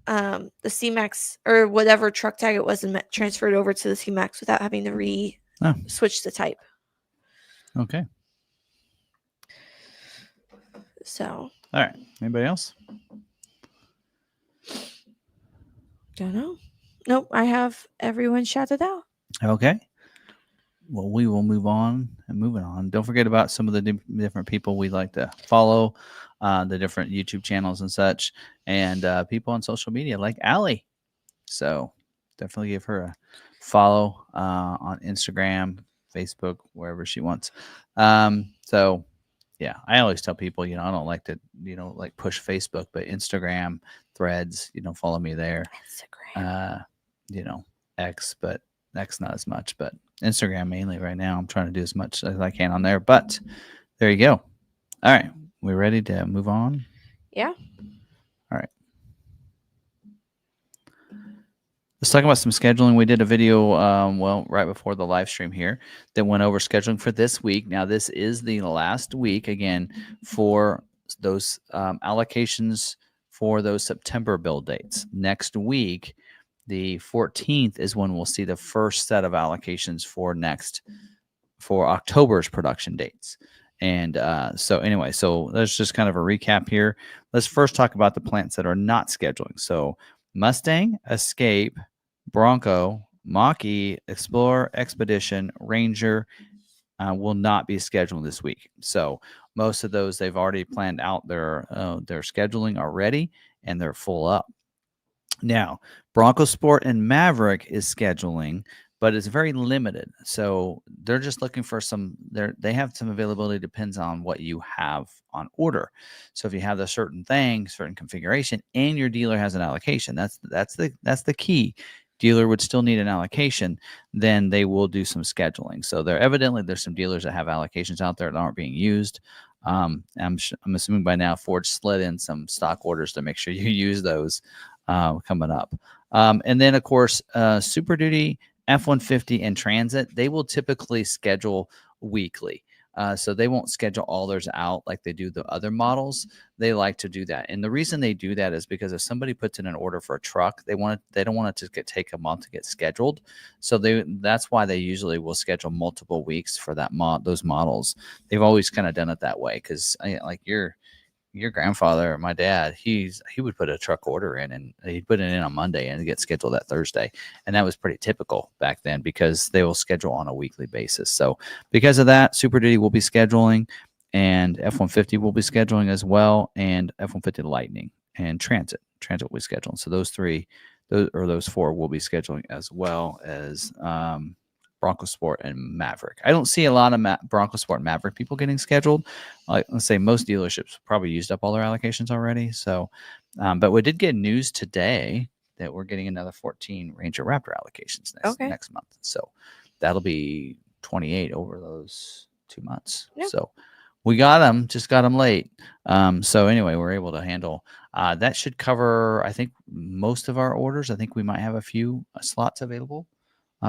the C-Max or whatever truck tag it was and transfer it over to the C-Max without having to switch the type. Okay. So. All right. Anybody else? Don't know. Nope, I have everyone shouted out. Okay. Well, we will move on and moving on. Don't forget about some of the different people we like to follow, the different YouTube channels and such, and people on social media like Allie. So definitely give her a follow on Instagram, Facebook, wherever she wants. So yeah, I always tell people, I don't like to, like push Facebook, but Instagram, Threads, follow me there. Instagram. X, but X not as much, but Instagram mainly right now. I'm trying to do as much as I can on there, but there you go. All right. We ready to move on? Yeah. All right. Let's talk about some scheduling. We did a video, right before the live stream here that went over scheduling for this week. Now, this is the last week, again, for those allocations for those September build dates. Next week, the 14th is when we'll see the first set of allocations for October's production dates. And so let's just kind of a recap here. Let's first talk about the plants that are not scheduling. So Mustang, Escape, Bronco, Mach-E, Explorer, Expedition, Ranger will not be scheduled this week. So most of those, they've already planned out their scheduling already, and they're full up. Now, Bronco Sport and Maverick is scheduling, but it's very limited. So they're just looking for they have some availability, depends on what you have on order. So if you have a certain thing, certain configuration, and your dealer has an allocation, that's the key. Dealer would still need an allocation, then they will do some scheduling. So there's some dealers that have allocations out there that aren't being used. I'm assuming by now Ford slid in some stock orders to make sure you use those coming up. And then, of course, Super Duty, F-150, and Transit, they will typically schedule weekly. So they won't schedule all theirs out like they do the other models. They like to do that. And the reason they do that is because if somebody puts in an order for a truck, they don't want it to take a month to get scheduled. So that's why they usually will schedule multiple weeks for those models. They've always kind of done it that way because like your grandfather or my dad, he would put a truck order in and he'd put it in on Monday and get scheduled that Thursday. And that was pretty typical back then because they will schedule on a weekly basis. So because of that, Super Duty will be scheduling and F-150 will be scheduling as well, and F-150 Lightning and Transit will be scheduling. So those four will be scheduling as well as Bronco Sport and Maverick. I don't see a lot of Bronco Sport and Maverick people getting scheduled. Let's say most dealerships probably used up all their allocations already. So, but we did get news today that we're getting another 14 Ranger Raptor allocations next month. So that'll be 28 over those 2 months. Yep. So we got them late. So anyway, we're able to handle that. Should cover, I think, most of our orders. I think we might have a few slots available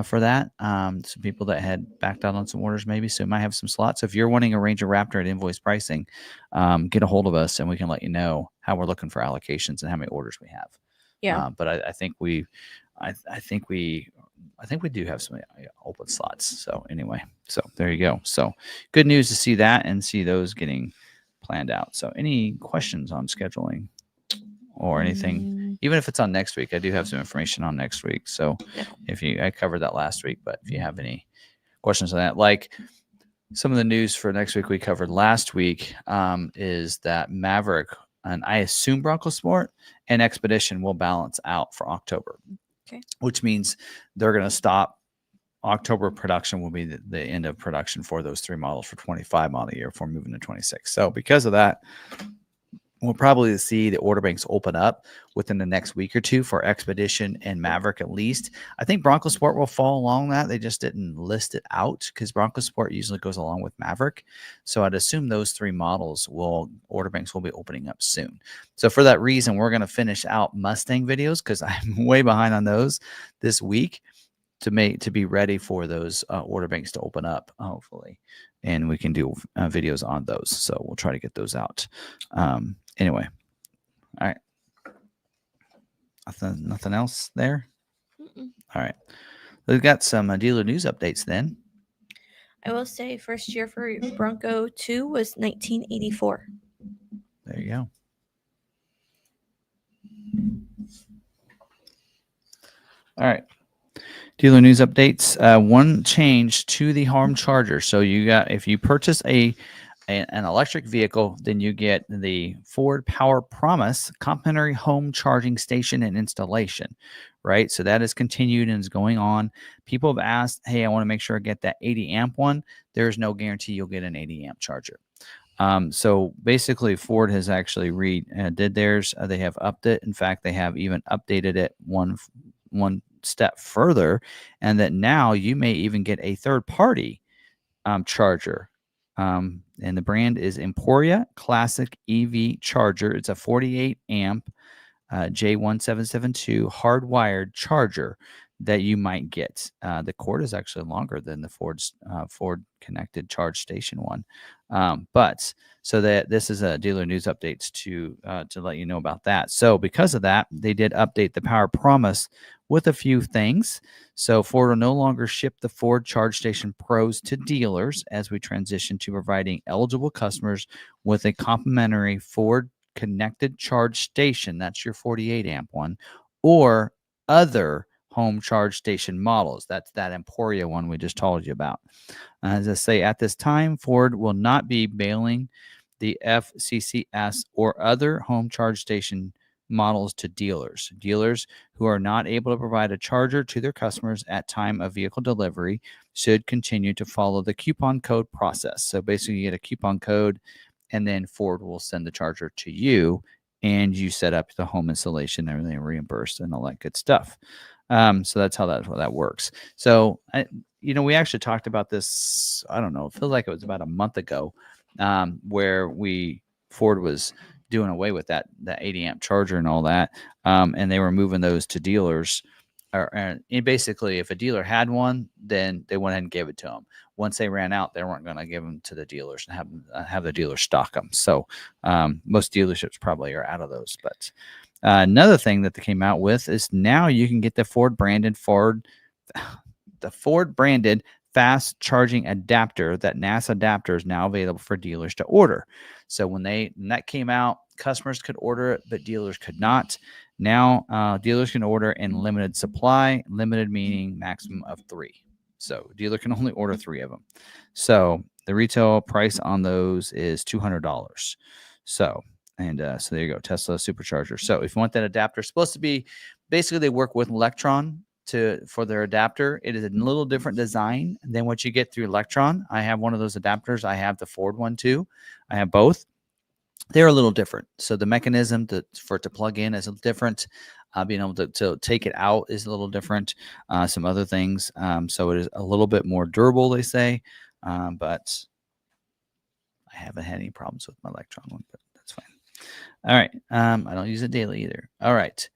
for that. Some people that had backed out on some orders maybe, so we might have some slots. So if you're wanting a Ranger Raptor at invoice pricing, get a hold of us and we can let you know how we're looking for allocations and how many orders we have. Yeah. But I think we do have some open slots. So anyway, so there you go. So good news to see that and see those getting planned out. So any questions on scheduling or anything, even if it's on next week? I do have some information on next week. So I covered that last week, but if you have any questions on that, like some of the news for next week we covered last week, is that Maverick and I assume Bronco Sport and Expedition will balance out for October, which means they're going to stop. October production will be the end of production for those three models for 25 model year before moving to 26. So because of that, we'll probably see the order banks open up within the next week or two for Expedition and Maverick at least. I think Bronco Sport will fall along that. They just didn't list it out because Bronco Sport usually goes along with Maverick. So I'd assume those three models order banks will be opening up soon. So for that reason, we're going to finish out Mustang videos because I'm way behind on those this week to be ready for those order banks to open up, hopefully. and we can do videos on those. So we'll try to get those out. Anyway, all right. Nothing else there. Mm-mm. All right. We've got some dealer news updates then. I will say first year for Bronco 2 was 1984. There you go. All right. Dealer news updates. One change to the home charger. So you got, if you purchase an electric vehicle, then you get the Ford Power Promise complimentary home charging station and installation, right? So that is continued and is going on. People have asked, hey, I want to make sure I get that 80 amp one. There's no guarantee you'll get an 80 amp charger. So basically, Ford has actually did theirs. They have upped it. In fact, they have even updated it one step further, and that now you may even get a third-party charger. And the brand is Emporia Classic EV Charger. It's a 48 amp J1772 hardwired charger that you might get. The cord is actually longer than the Ford connected charge station one. But so that this is a dealer news updates to let you know about that. So because of that, they did update the Power Promise with a few things. So Ford will no longer ship the Ford Charge Station Pros to dealers as we transition to providing eligible customers with a complimentary Ford connected charge station. That's your 48 amp one, or other home charge station models. That's that Emporia one we just told you about. As I say, at this time, Ford will not be mailing the FCCS or other home charge station models to dealers. Dealers who are not able to provide a charger to their customers at time of vehicle delivery should continue to follow the coupon code process. So basically, you get a coupon code, and then Ford will send the charger to you, and you set up the home installation, everything reimbursed, and all that good stuff. So that's how that works. So, we actually talked about this, I don't know, it feels like it was about a month ago, where Ford was doing away with that 80 amp charger and all that, and they were moving those to dealers. And basically, if a dealer had one, then they went ahead and gave it to them. Once they ran out, they weren't going to give them to the dealers and have the dealers stock them. So most dealerships probably are out of those. But another thing that they came out with is now you can get the Ford branded fast charging adapter. That NAS adapter is now available for dealers to order. So when that came out, customers could order it, but dealers could not. Now dealers can order in limited supply. Limited meaning maximum of 3. So dealer can only order 3 of them. So the retail price on those is $200. So there you go, Tesla supercharger. So if you want that adapter, it's supposed to be, basically they work with Electron for their adapter. It is a little different design than what you get through Electron. I have one of those adapters. I have the Ford one too. I have both. They're a little different. So the mechanism for it to plug in is different. Being able to take it out is a little different. Some other things. So it is a little bit more durable, they say. But I haven't had any problems with my Electron one, but that's fine. All right. I don't use it daily either. All right.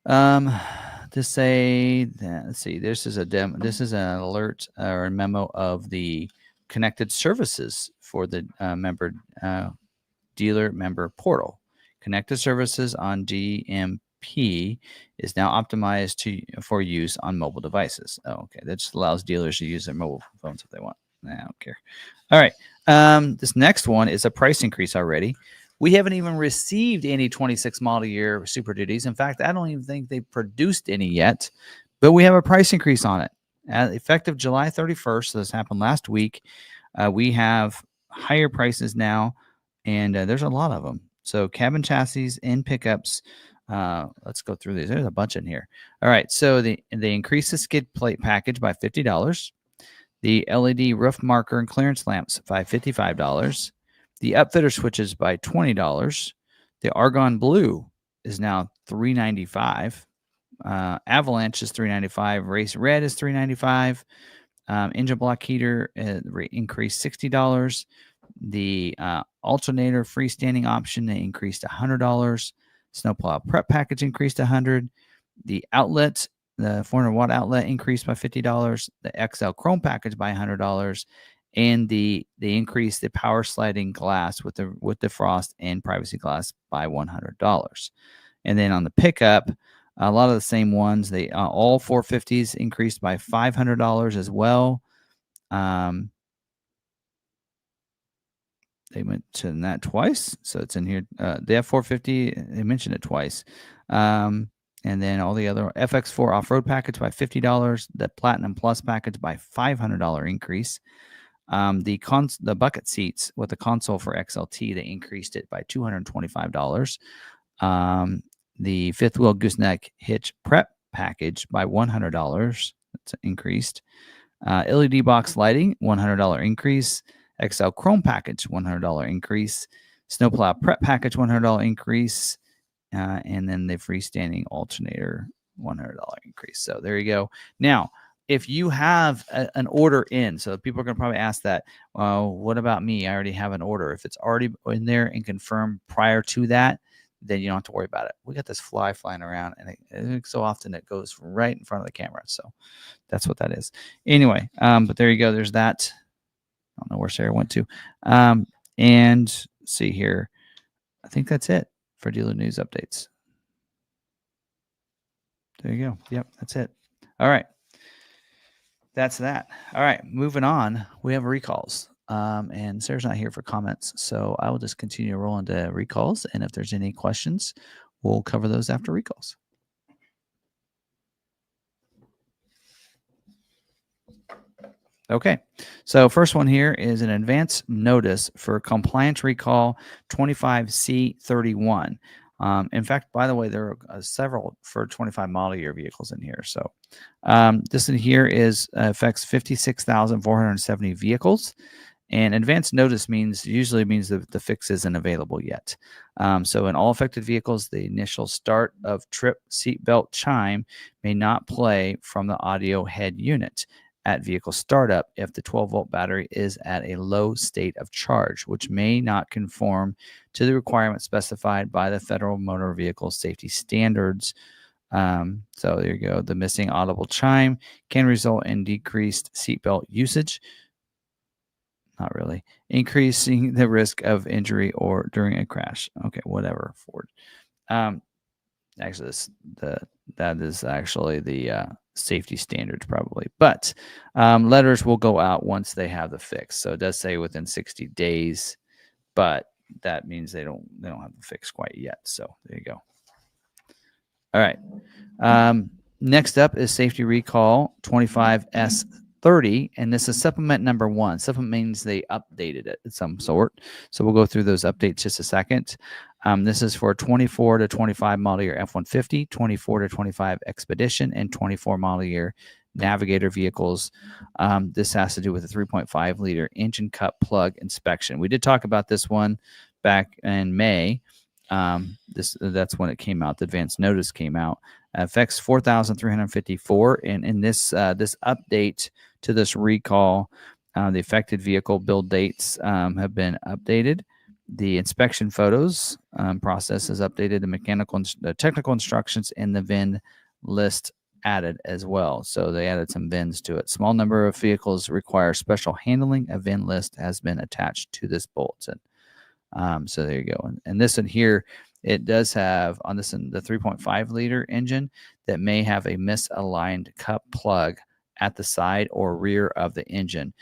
To say that, let's see, this is an alert or a memo of the connected services for the dealer member portal. Connected services on DMP is now optimized for use on mobile devices. Oh, okay. That just allows dealers to use their mobile phones if they want. I don't care. All right. This next one is a price increase already. We haven't even received any 26 model year Super Duties. In fact, I don't even think they produced any yet, but we have a price increase on it. Effective July 31st, so this happened last week, we have higher prices now, and there's a lot of them. So cabin chassis and pickups, let's go through these. There's a bunch in here. All right, so they increased the skid plate package by $50. The LED roof marker and clearance lamps by $55. The upfitter switches by $20. The argon blue is now $395. Avalanche is $395. Race red is $395. Engine block heater increased $60. The alternator freestanding option increased $100. Snowplow prep package increased $100. The outlet, the 400 watt outlet increased by $50. The XL Chrome package by $100. and they increased the power sliding glass with the defrost and privacy glass by $100. And then on the pickup, a lot of the same ones. They all 450s increased by $500 as well. They mentioned that twice, so it's in here. The F450, they mentioned it twice. And then all the other FX4 off-road package by $50, the Platinum Plus package by $500 increase. The bucket seats with the console for XLT, they increased it by $225. The fifth wheel gooseneck hitch prep package by $100. That's increased. LED box lighting, $100 increase. XL Chrome package, $100 increase. Snowplow prep package, $100 increase. And then the freestanding alternator, $100 increase. So there you go. Now, if you have an order in, so people are going to probably ask that, what about me? I already have an order. If it's already in there and confirmed prior to that, then you don't have to worry about it. We got this fly flying around, and so often it goes right in front of the camera. So that's what that is. Anyway, but there you go. There's that. I don't know where Sarah went to. And see here. I think that's it for dealer news updates. There you go. Yep, that's it. All right. That's that. All right, moving on. We have recalls. And Sarah's not here for comments, so I will just continue rolling to recalls. And if there's any questions, we'll cover those after recalls. Okay, so first one here is an advance notice for compliance recall 25C31. In fact, by the way, there are several for 25 model year vehicles in here. So this in here is affects 56,470 vehicles. And advance notice usually means that the fix isn't available yet. So in all affected vehicles, the initial start of trip seatbelt chime may not play from the audio head unit at vehicle startup if the 12-volt battery is at a low state of charge, which may not conform to the requirements specified by the Federal Motor Vehicle Safety Standards. So there you go. The missing audible chime can result in decreased seatbelt usage. Not really. Increasing the risk of injury or during a crash. Okay, whatever, Ford. Actually, that is actually the safety standards probably. But letters will go out once they have the fix. So it does say within 60 days, but that means they don't have the fix quite yet. So there you go. All right. Next up is safety recall 25S30, and this is supplement number 1. Supplement means they updated it of some sort. So we'll go through those updates just a second. This is for 24 to 25 model year F-150, 24 to 25 Expedition, and 24 model year Navigator vehicles. This has to do with a 3.5 liter engine cup plug inspection. We did talk about this one back in May. That's when it came out. The advance notice came out. Affects 4,354, and in this update to this recall, the affected vehicle build dates have been updated. The inspection photos process is updated. The technical instructions and the VIN list added as well. So they added some VINs to it. Small number of vehicles require special handling. A VIN list has been attached to this bulletin. So there you go. And this one here, it does have on this the 3.5 liter engine that may have a misaligned cup plug at the side or rear of the engine,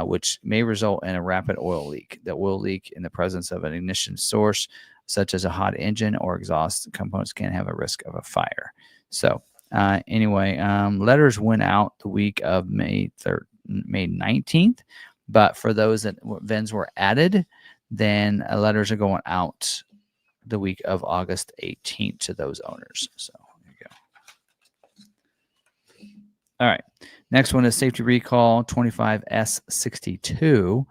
which may result in a rapid oil leak. That will leak in the presence of an ignition source, such as a hot engine or exhaust components can have a risk of a fire. So anyway, letters went out the week of May 19th, but for those that VINs were added, then letters are going out the week of August 18th to those owners. So there you go. All right. Next one is safety recall 25S62.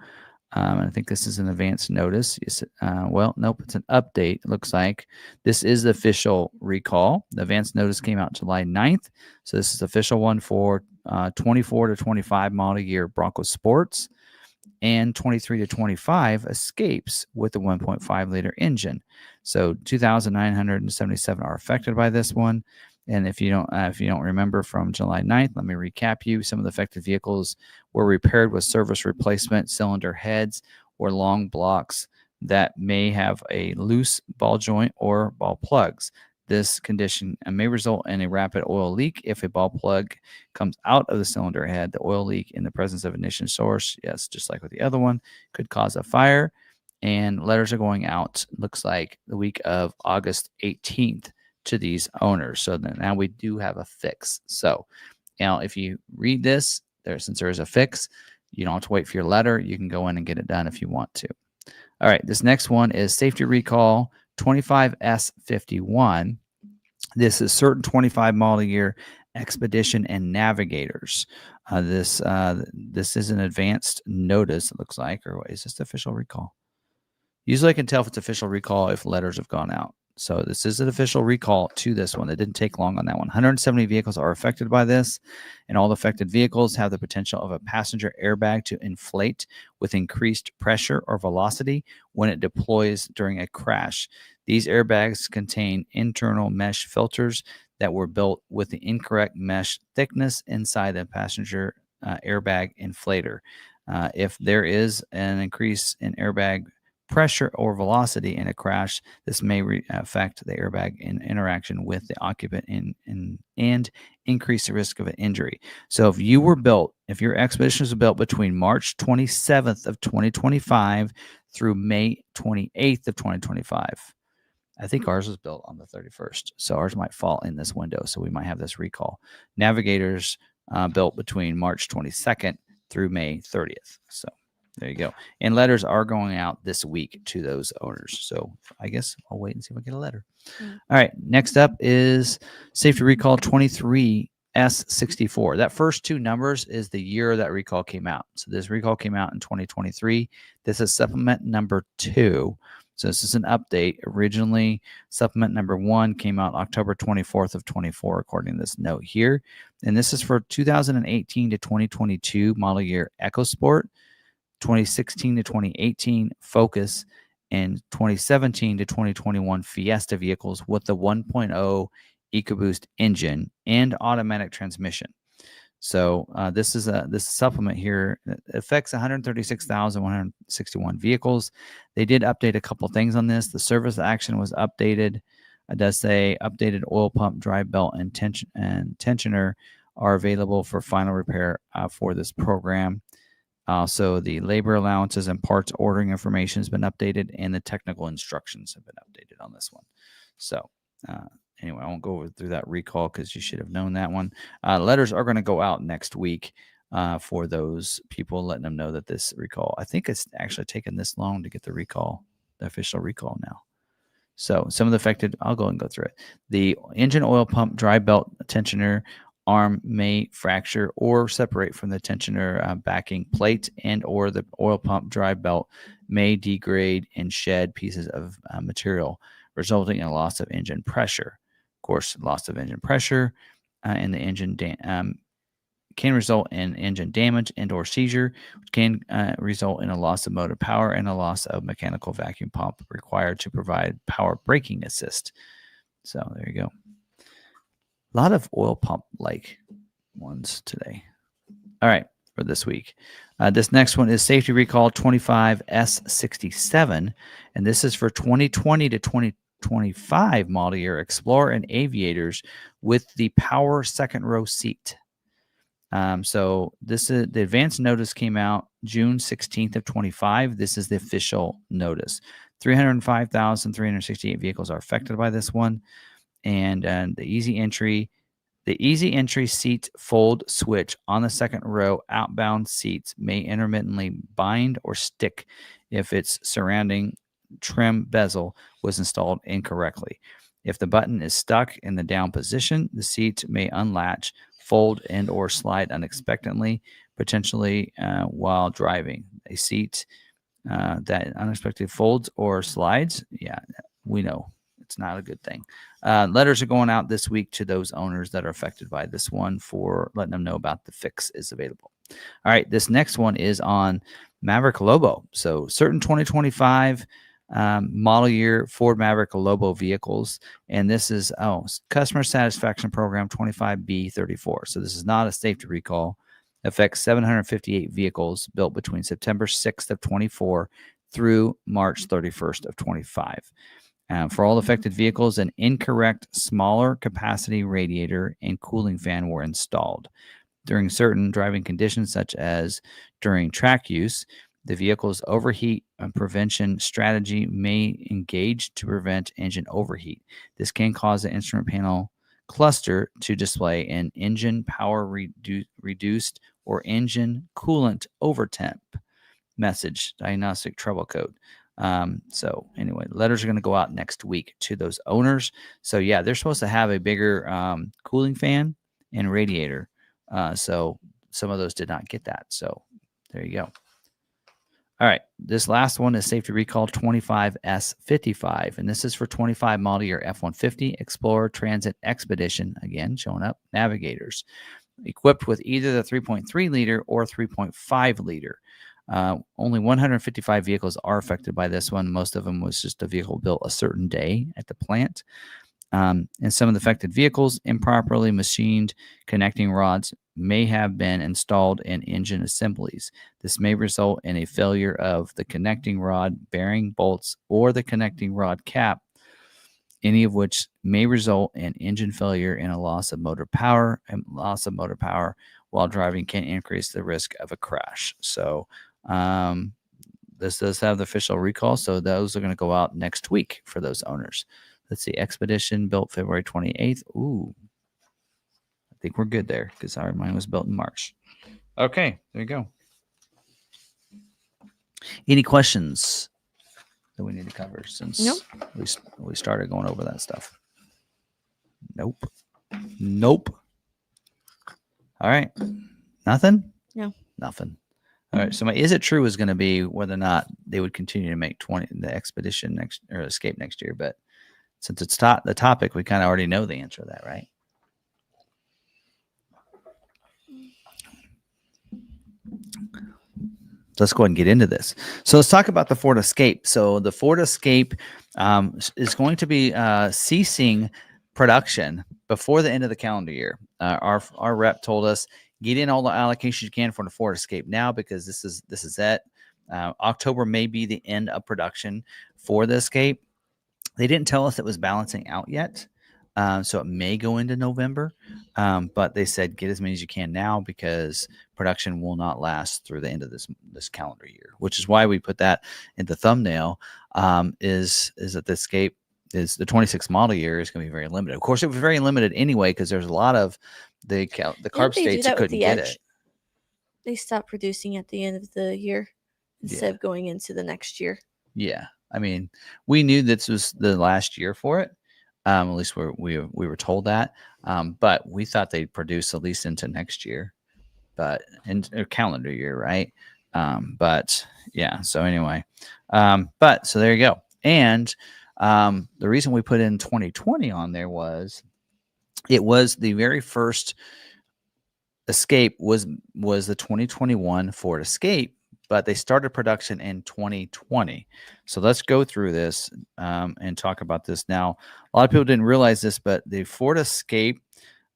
I think this is an advance notice. Well, nope, it's an update. It looks like this is the official recall. The advance notice came out July 9th. So this is the official one for 24 to 25 model year Bronco Sports and 23 to 25 Escapes with the 1.5 liter engine. So 2,977 are affected by this one. And if you don't remember from July 9th, let me recap you. Some of the affected vehicles were repaired with service replacement cylinder heads or long blocks that may have a loose ball joint or ball plugs. This condition may result in a rapid oil leak if a ball plug comes out of the cylinder head. The oil leak in the presence of ignition source, yes, just like with the other one, could cause a fire. And letters are going out, looks like the week of August 18th to these owners. So now we do have a fix. So now if you read this, since there is a fix, you don't have to wait for your letter. You can go in and get it done if you want to. All right, this next one is Safety Recall 25S51. This is certain 25 model year Expedition and Navigators. This is an advanced notice, it looks like, or is this the official recall? Usually I can tell if it's official recall if letters have gone out. So this is an official recall to this one. It didn't take long on that one. 170 vehicles are affected by this, and all affected vehicles have the potential of a passenger airbag to inflate with increased pressure or velocity when it deploys during a crash. These airbags contain internal mesh filters that were built with the incorrect mesh thickness inside the passenger airbag inflator. If there is an increase in airbag pressure or velocity in a crash, this may affect the airbag in interaction with the occupant and increase the risk of an injury. So if your Expedition was built between March 27th of 2025 through May 28th of 2025, I think ours was built on the 31st. So ours might fall in this window. So we might have this recall. Navigators built between March 22nd through May 30th. So there you go. And letters are going out this week to those owners. So I guess I'll wait and see if I get a letter. All right. Next up is Safety Recall 23S64. That first two numbers is the year that recall came out. So this recall came out in 2023. This is supplement number 2. So this is an update. Originally, supplement number 1 came out October 24th of 24, according to this note here. And this is for 2018 to 2022 model year EcoSport, 2016 to 2018 Focus, and 2017 to 2021 Fiesta vehicles with the 1.0 EcoBoost engine and automatic transmission. So this supplement here affects 136,161 vehicles. They did update a couple things on this. The service action was updated. It does say updated oil pump, drive belt, and tensioner are available for final repair for this program. So the labor allowances and parts ordering information has been updated, and the technical instructions have been updated on this one. So anyway, I won't go through that recall because you should have known that one. Letters are going to go out next week for those people, letting them know that this recall. I think it's actually taken this long to get the recall, the official recall now. So some of the affected, I'll go and go through it. The engine oil pump, dry belt tensioner arm may fracture or separate from the tensioner backing plate, and or the oil pump dry belt may degrade and shed pieces of material, resulting in a loss of engine pressure. Of course, loss of engine pressure in the engine can result in engine damage and or seizure, which can result in a loss of motor power and a loss of mechanical vacuum pump required to provide power braking assist. So there you go. A lot of oil pump like ones today. All right, for this week. This next one is Safety Recall 25S67, and this is for 2020 to 2025 model year Explorer and Aviators with the power second row seat. So this is the advance notice came out June 16th of 25. This is the official notice. 305,368 vehicles are affected by this one. And the easy entry seat fold switch on the second row outbound seats may intermittently bind or stick if its surrounding trim bezel was installed incorrectly. If the button is stuck in the down position, the seat may unlatch, fold, and or slide unexpectedly, potentially while driving. A seat that unexpectedly folds or slides, yeah, we know. It's not a good thing. Letters are going out this week to those owners that are affected by this one for letting them know about the fix is available. All right, this next one is on Maverick Lobo. So certain 2025 Model year Ford Maverick Lobo vehicles. And this is, customer satisfaction program 25B34. So this is not a safety recall. Affects 758 vehicles built between September 6th of 24 through March 31st of 25. For all affected vehicles, an incorrect smaller capacity radiator and cooling fan were installed. During certain driving conditions, such as during track use, the vehicle's overheat prevention strategy may engage to prevent engine overheat. This can cause the instrument panel cluster to display an engine power reduced or engine coolant overtemp message, diagnostic trouble code. So anyway, letters are going to go out next week to those owners. So yeah, they're supposed to have a bigger cooling fan and radiator. So some of those did not get that. So there you go. All right, this last one is safety recall 25S55, and this is for 25 model year F-150 Explorer Transit Expedition, again, showing up, Navigators, equipped with either the 3.3 liter or 3.5 liter. Only 155 vehicles are affected by this one. Most of them was just a vehicle built a certain day at the plant. And some of the affected vehicles, improperly machined connecting rods may have been installed in engine assemblies. This may result in a failure of the connecting rod, bearing bolts, or the connecting rod cap, any of which may result in engine failure and a loss of motor power. And loss of motor power while driving can increase the risk of a crash. So this does have the official recall, so those are going to go out next week for those owners. Let's see, Expedition built February 28th. Ooh, I think we're good there because mine was built in March. Okay, there you go. Any questions that we need to cover since we started going over that stuff? Nope. All right. Nothing? No. Nothing. All right. So my is it true is going to be whether or not they would continue to make the Expedition next or Escape next year, but since it's the topic, we kind of already know the answer to that, right? Let's go ahead and get into this. So let's talk about the Ford Escape. So the Ford Escape is going to be ceasing production before the end of the calendar year. Our rep told us, get in all the allocations you can for the Ford Escape now because this is it. October may be the end of production for the Escape. They didn't tell us it was balancing out yet, so it may go into November. But they said get as many as you can now because production will not last through the end of this calendar year, which is why we put that in the thumbnail. Is that the Escape is the 26 model year is going to be very limited. Of course, it was very limited anyway because there's a lot of the carb states that couldn't get it. They stopped producing at the end of the year instead of going into the next year. Yeah. I mean, we knew this was the last year for it. At least we were told that. But we thought they'd produce at least into next year, but in a calendar year, right? But yeah. So anyway, but so there you go. And the reason we put in 2020 on there was it was the very first Escape was the 2021 Ford Escape. But they started production in 2020. So let's go through this and talk about this. Now, a lot of people didn't realize this, but the Ford Escape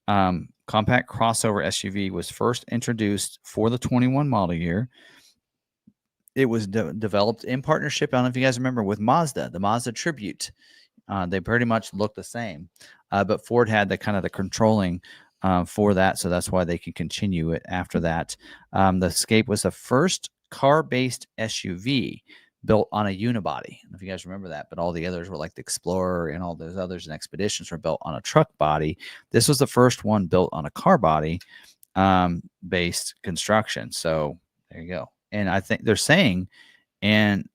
compact crossover SUV was first introduced for the 21 model year. It was developed in partnership, I don't know if you guys remember, with Mazda, the Mazda Tribute. They pretty much look the same, but Ford had the controlling for that, so that's why they can continue it after that. The Escape was the first car-based SUV built on a unibody. I don't know if you guys remember that, but all the others were like the Explorer and all those others and Expeditions were built on a truck body. This was the first one built on a car body based construction. So there you go. And I think they're saying, and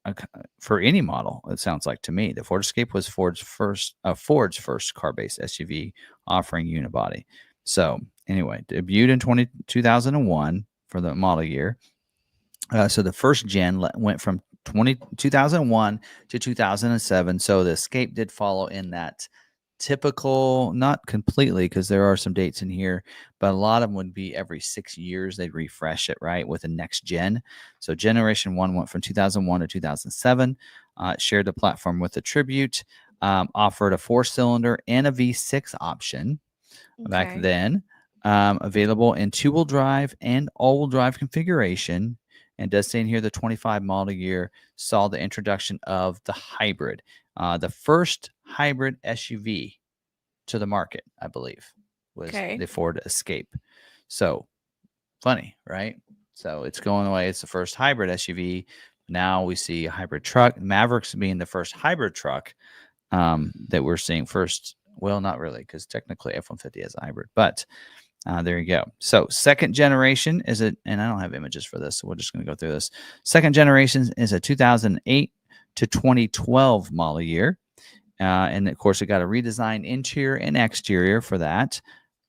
for any model, it sounds like to me, the Ford Escape was Ford's first car-based SUV offering unibody. So anyway, debuted in 2001 for the model year. So the first gen went from 2001 to 2007. So the Escape did follow in that typical, not completely, because there are some dates in here, but a lot of them would be every 6 years. They'd refresh it, right, with the next gen. So generation 1 went from 2001 to 2007. shared the platform with the Tribute, offered a 4-cylinder and a V6 option back Okay. then, available in 2-wheel drive and all-wheel drive configuration. And does say in here the 25 model year saw the introduction of the hybrid, the first hybrid SUV to the market, I believe, was Okay. the Ford Escape. So funny, right? So it's going away. It's the first hybrid SUV. Now we see a hybrid truck. Mavericks being the first hybrid truck that we're seeing first. Well, not really, because technically F-150 has a hybrid, but there you go. So second generation is it, and I don't have images for this, so we're just going to go through this. Second generation is a 2008 to 2012 model year. And of course, it got a redesigned interior and exterior for that.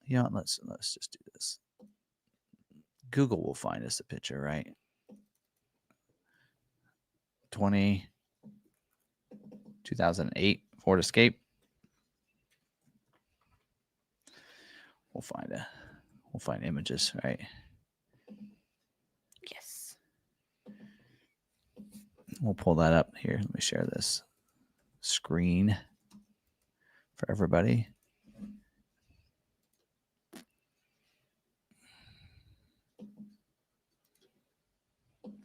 You know, let's just do this. Google will find us a picture, right? 2008 Ford Escape. We'll find images, right? Yes. We'll pull that up here. Let me share this screen for everybody.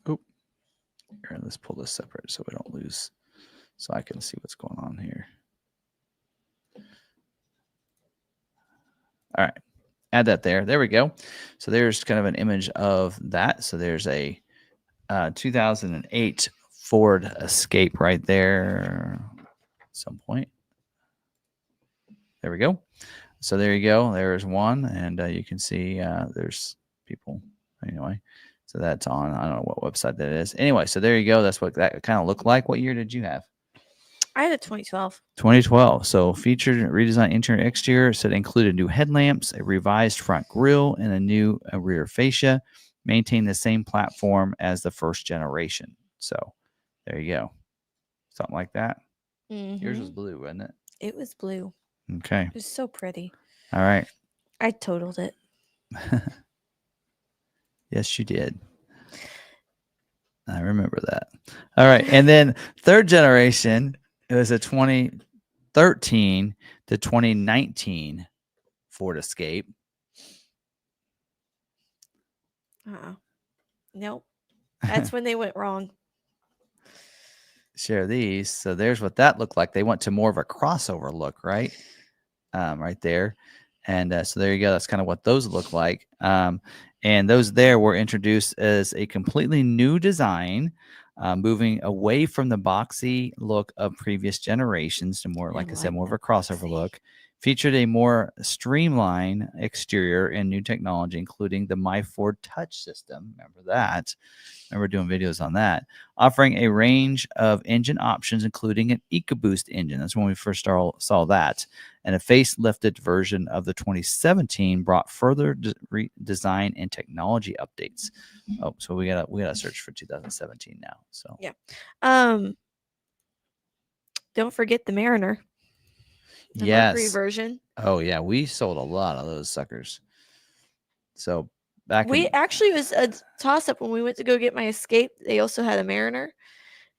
Oop. Here, let's pull this separate so we don't lose, so I can see what's going on here. All right. Add that there. There we go. So there's kind of an image of that. So there's a 2008 Ford Escape right there at some point. There we go. So there you go. There's one. And you can see there's people. Anyway, so that's on. I don't know what website that is. Anyway, so there you go. That's what that kind of looked like. What year did you have? I had a 2012. 2012. So featured redesigned interior and exterior. So it included new headlamps, a revised front grille, and a new rear fascia. Maintained the same platform as the first generation. So there you go. Something like that. Yours was blue, wasn't it? It was blue. Okay. It was so pretty. All right. I totaled it. Yes, you did. I remember that. All right. And then third generation, it was a 2013 to 2019 Ford Escape. Nope. That's when they went wrong. Share these. So there's what that looked like. They went to more of a crossover look, right? Right there. And so there you go. That's kind of what those look like. And those there were introduced as a completely new design, moving away from the boxy look of previous generations to more, like I said, more of a crossover look. Featured a more streamlined exterior and new technology, including the My Ford Touch system. Remember that? Remember doing videos on that. Offering a range of engine options, including an EcoBoost engine. That's when we first saw that. And a facelifted version of the 2017 brought further design and technology updates. Oh, so we gotta search for 2017 now. So yeah. Don't forget the Mariner. The Mercury version. Oh yeah, we sold a lot of those suckers. So actually was a toss up when we went to go get my Escape. They also had a Mariner,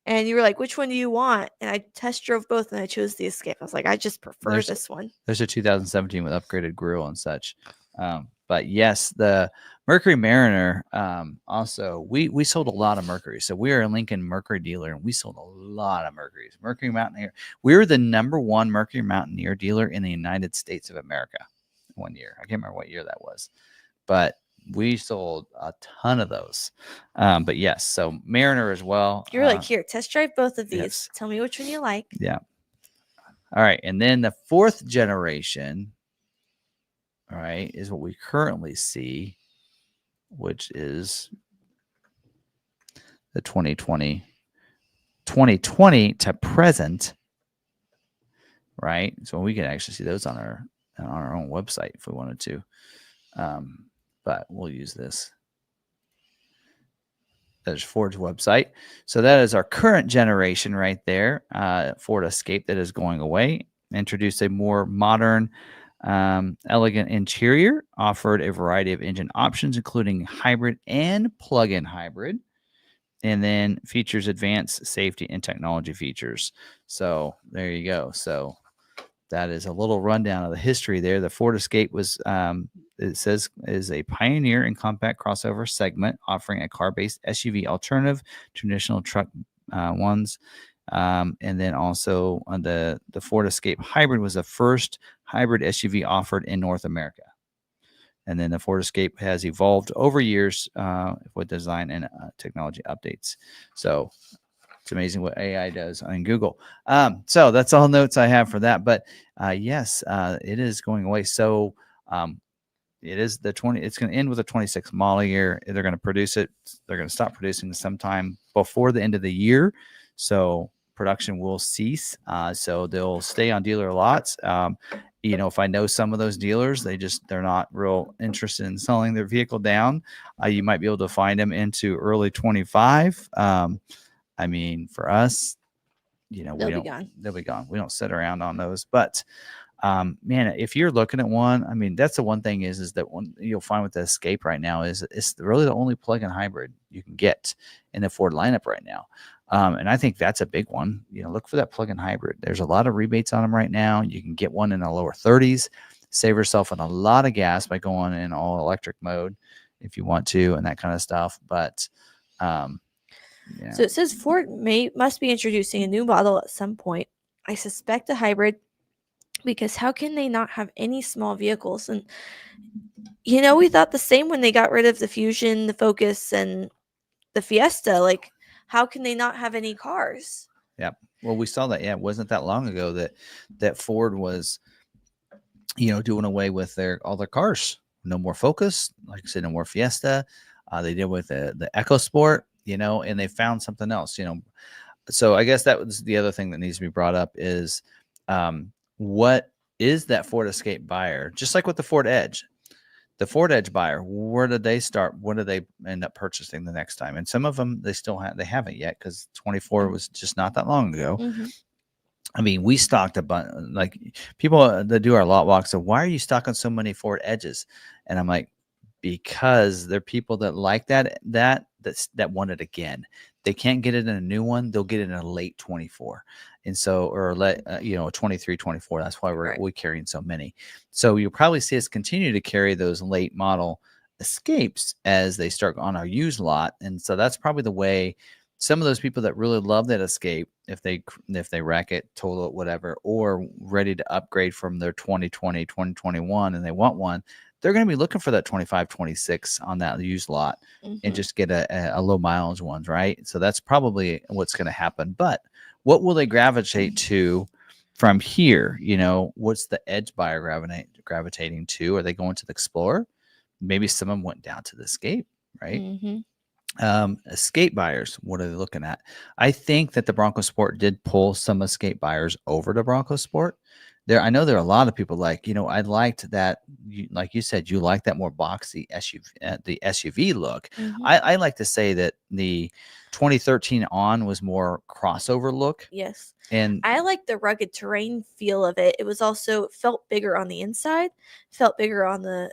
and you were like, "Which one do you want?" And I test drove both, and I chose the Escape. I was like, "I just prefer this one." There's a 2017 with upgraded grille and such. But yes, the Mercury Mariner. Also, we sold a lot of Mercury. So we are a Lincoln Mercury dealer, and we sold a lot of Mercuries. Mercury Mountaineer. We were the #1 Mercury Mountaineer dealer in the United States of America one year. I can't remember what year that was, but we sold a ton of those. But yes, so Mariner as well. You're like, here, test drive both of these. Yes. Tell me which one you like. Yeah. All right. And then the fourth generation, all right, is what we currently see, which is the 2020 to present, right? So we can actually see those on our own website if we wanted to. But we'll use this. That's Ford's website. So that is our current generation right there. Ford Escape that is going away. Introduced a more modern, elegant interior. Offered a variety of engine options, including hybrid and plug-in hybrid. and then features advanced safety and technology features. So there you go. So that is a little rundown of the history there. The Ford Escape was, it says, is a pioneer in compact crossover segment, offering a car-based SUV alternative to traditional truck ones. And then also the Ford Escape Hybrid was the first hybrid SUV offered in North America. And then the Ford Escape has evolved over years with design and technology updates. So it's amazing what AI does on Google. So that's all notes I have for that. But yes, it is going away. So it is the 20. It's going to end with a 26 model year. They're going to produce it. They're going to stop producing sometime before the end of the year. So production will cease. So they'll stay on dealer lots. If I know some of those dealers, they're not real interested in selling their vehicle down. You might be able to find them into early 25. I mean, for us, They'll be gone. they'll be gone. We don't sit around on those. But man, if you're looking at one, I mean, that's the one thing is that one you'll find with the Escape right now is it's really the only plug-in hybrid you can get in the Ford lineup right now. And I think that's a big one. Look for that plug-in hybrid. There's a lot of rebates on them right now. You can get one in the lower 30s, save yourself on a lot of gas by going in all electric mode if you want to, and that kind of stuff. But yeah. So it says Ford must be introducing a new model at some point. I suspect a hybrid, because how can they not have any small vehicles? And we thought the same when they got rid of the Fusion, the Focus, and the Fiesta. Like, how can they not have any cars? Yeah. Well, we saw that. Yeah, it wasn't that long ago that Ford was, doing away with all their cars. No more Focus, like I said, no more Fiesta. They did with the EcoSport, and they found something else, So I guess that was the other thing that needs to be brought up is what is that Ford Escape buyer? Just like with the Ford Edge. The Ford Edge buyer, where did they start? What did they end up purchasing the next time? And some of them they haven't yet because 24 was just not that long ago. Mm-hmm. I mean, we stocked a bunch. Like people that do our lot walks, so why are you stocking so many Ford Edges? And I'm like, because they're people that like that want it again. They can't get it in a new one. They'll get it in a late 24. And so, or let, 23, 24. That's why we're carrying so many. So you'll probably see us continue to carry those late model Escapes as they start on our used lot. And so that's probably the way some of those people that really love that Escape, if they wreck it, total it, whatever, or ready to upgrade from their 2020, 2021, and they want one, they're going to be looking for that 25, 26 on that used lot and just get a low mileage ones, right? So that's probably what's going to happen. But what will they gravitate to from here? What's the Edge buyer gravitating to? Are they going to the Explorer? Maybe some of them went down to the Escape, right? Escape buyers, what are they looking at? I think that the Bronco Sport did pull some Escape buyers over to Bronco Sport. I know there are a lot of people like, I liked that, like you said, you like that more boxy SUV, the SUV look. I like to say that the 2013 on was more crossover look. Yes. And I like the rugged terrain feel of it. It was also felt bigger on the inside, felt bigger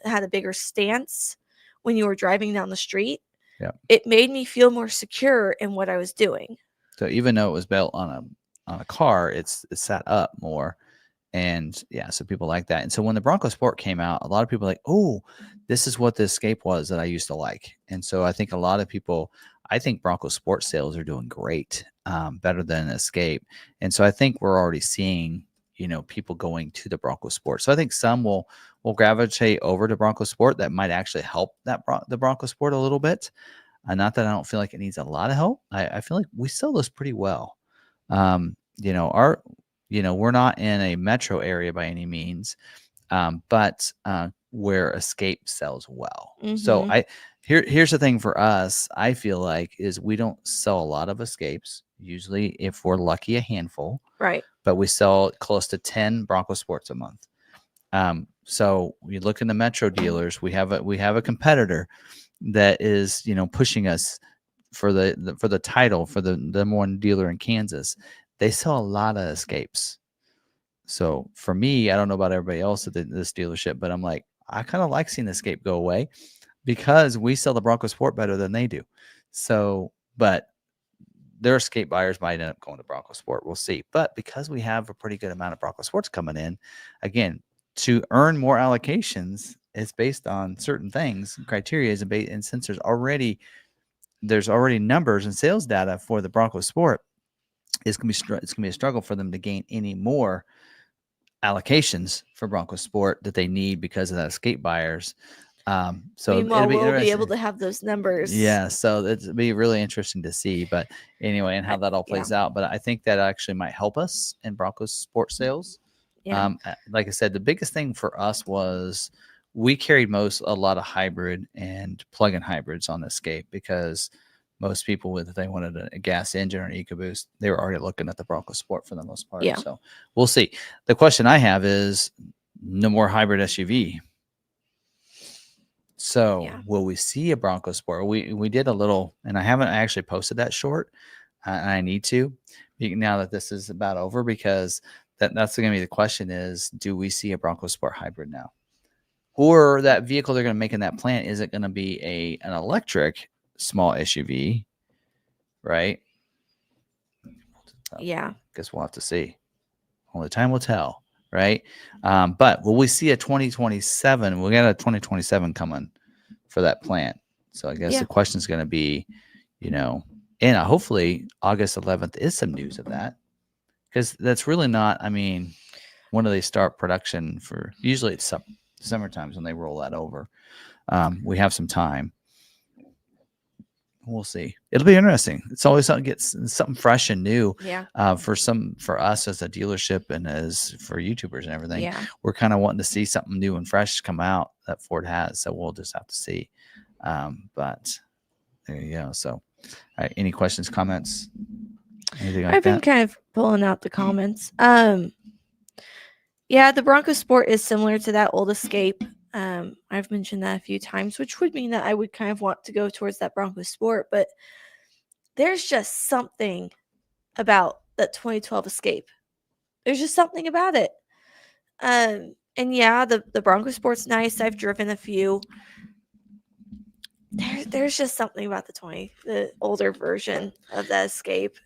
had a bigger stance when you were driving down the street. Yeah. It made me feel more secure in what I was doing. So even though it was built on a car, it's sat up more. And yeah, so people like that. And so when the Bronco Sport came out, a lot of people were like, oh, this is what the Escape was that I used to like. And so I think a lot of people, I think Bronco Sport sales are doing great, better than Escape. And so I think we're already seeing, people going to the Bronco Sport. So I think some will gravitate over to Bronco Sport. That might actually help the Bronco Sport a little bit. Not that I don't feel like it needs a lot of help. I feel like we sell those pretty well. We're not in a metro area by any means, but where Escape sells well. So here's the thing for us, I feel like, is we don't sell a lot of Escapes. Usually, if we're lucky, a handful. Right. But we sell close to 10 Bronco Sports a month. So we look in the metro dealers, we have a competitor that is, pushing us for the title for the number one dealer in Kansas. They sell a lot of Escapes. So for me, I don't know about everybody else at this dealership, but I'm like, I kind of like seeing the Escape go away because we sell the Bronco Sport better than they do. So, but their escape buyers might end up going to Bronco Sport. We'll see. But because we have a pretty good amount of Bronco Sports coming in, again, to earn more allocations, it's based on certain things, criteria, and since there's already numbers and sales data for the Bronco Sport, it's gonna be a struggle for them to gain any more allocations for Bronco Sport that they need because of that escape buyers. So Meanwhile, we'll be able interesting. to have those numbers. Yeah, so it'll be really interesting to see. But anyway, and how that all plays out. But I think that actually might help us in Broncos sport sales. Yeah. Like I said, the biggest thing for us was we carried a lot of hybrid and plug-in hybrids on Escape because most people, if they wanted a gas engine or an EcoBoost, they were already looking at the Bronco Sport for the most part. Yeah. So we'll see. The question I have is no more hybrid SUV. So will we see a Bronco Sport? We did a little, and I haven't actually posted that short, and I need to now that this is about over, because that's going to be the question is, do we see a Bronco Sport hybrid now? Or that vehicle they're going to make in that plant, is it going to be an electric small SUV, right? Yeah. Guess we'll have to see. Only time will tell, right? But will we see a 2027? We got a 2027 coming for that plant. So I guess the question is going to be, and hopefully August 11th is some news of that, because that's really not, when do they start production for? Usually it's summer times when they roll that over. We have some time. We'll see. It'll be interesting. It's always something fresh and new. Yeah. For us as a dealership and as for YouTubers and everything. Yeah. We're kind of wanting to see something new and fresh come out that Ford has. So we'll just have to see. But there you go. So, any questions, comments, anything like that? I've been kind of pulling out the comments. Yeah, the Bronco Sport is similar to that old Escape. I've mentioned that a few times, which would mean that I would kind of want to go towards that Bronco Sport, but there's just something about that 2012 Escape. There's just something about it. And yeah, the Bronco Sport's nice. I've driven a few. There's just something about the older version of that Escape.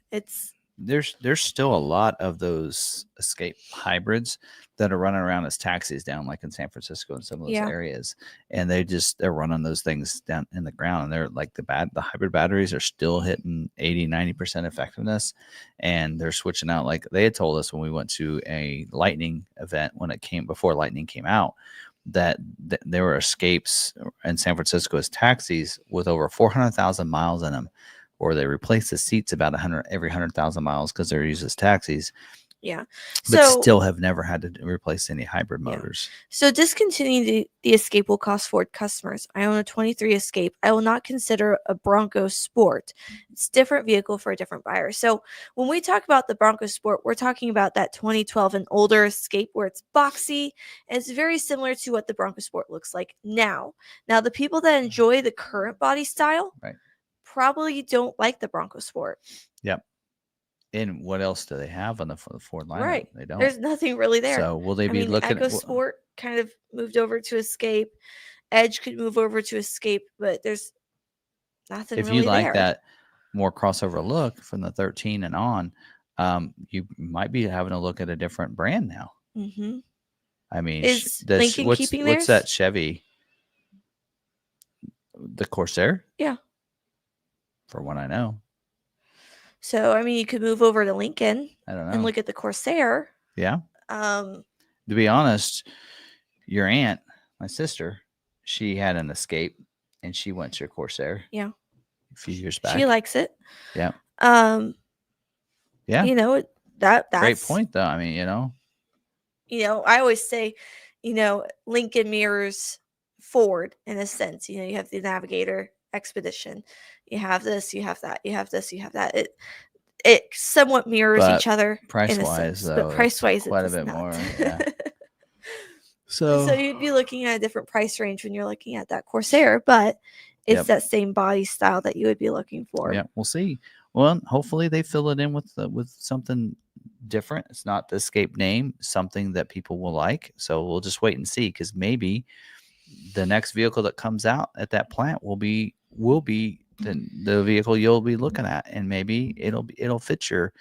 There's still a lot of those Escape hybrids that are running around as taxis down like in San Francisco and some of those areas, and they're running those things down in the ground, and they're like the hybrid batteries are still hitting 80-90% effectiveness, and they're switching out. Like they had told us when we went to a Lightning event before Lightning came out, that there were Escapes in San Francisco as taxis with over 400,000 miles in them, or they replace the seats about every 100,000 miles because they're used as taxis. Yeah. But still have never had to replace any hybrid motors. So discontinuing the Escape will cost Ford customers. I own a 23 Escape. I will not consider a Bronco Sport. It's a different vehicle for a different buyer. So when we talk about the Bronco Sport, we're talking about that 2012 and older Escape where it's boxy, and it's very similar to what the Bronco Sport looks like now. Now, the people that enjoy the current body style probably don't like the Bronco Sport. Yep. And what else do they have on the Ford lineup? Right. They don't. There's nothing really there. So will they be looking at EcoSport kind of moved over to Escape. Edge could move over to Escape, but there's nothing really there. If you like that more crossover look from the 13 and on, you might be having a look at a different brand now. Mm-hmm. Is Lincoln keeping theirs? What's that Chevy? The Corsair? Yeah. For what I know. So, you could move over to Lincoln. I don't know. And look at the Corsair. Yeah. To be honest, your aunt, my sister, she had an Escape, and she went to a Corsair. Yeah. A few years back. She likes it. Yeah. Yeah. That's great point, though. I always say, Lincoln mirrors Ford in a sense. You have the Navigator, Expedition. You have this, you have that, you have this, you have that. It somewhat mirrors each other. Price-wise, though. But price-wise, quite a bit more. Yeah. So you'd be looking at a different price range when you're looking at that Corsair, but it's that same body style that you would be looking for. Yeah, we'll see. Well, hopefully they fill it in with something different. It's not the Escape name, something that people will like. So we'll just wait and see, because maybe the next vehicle that comes out at that plant will be the vehicle you'll be looking at, and maybe it'll fit your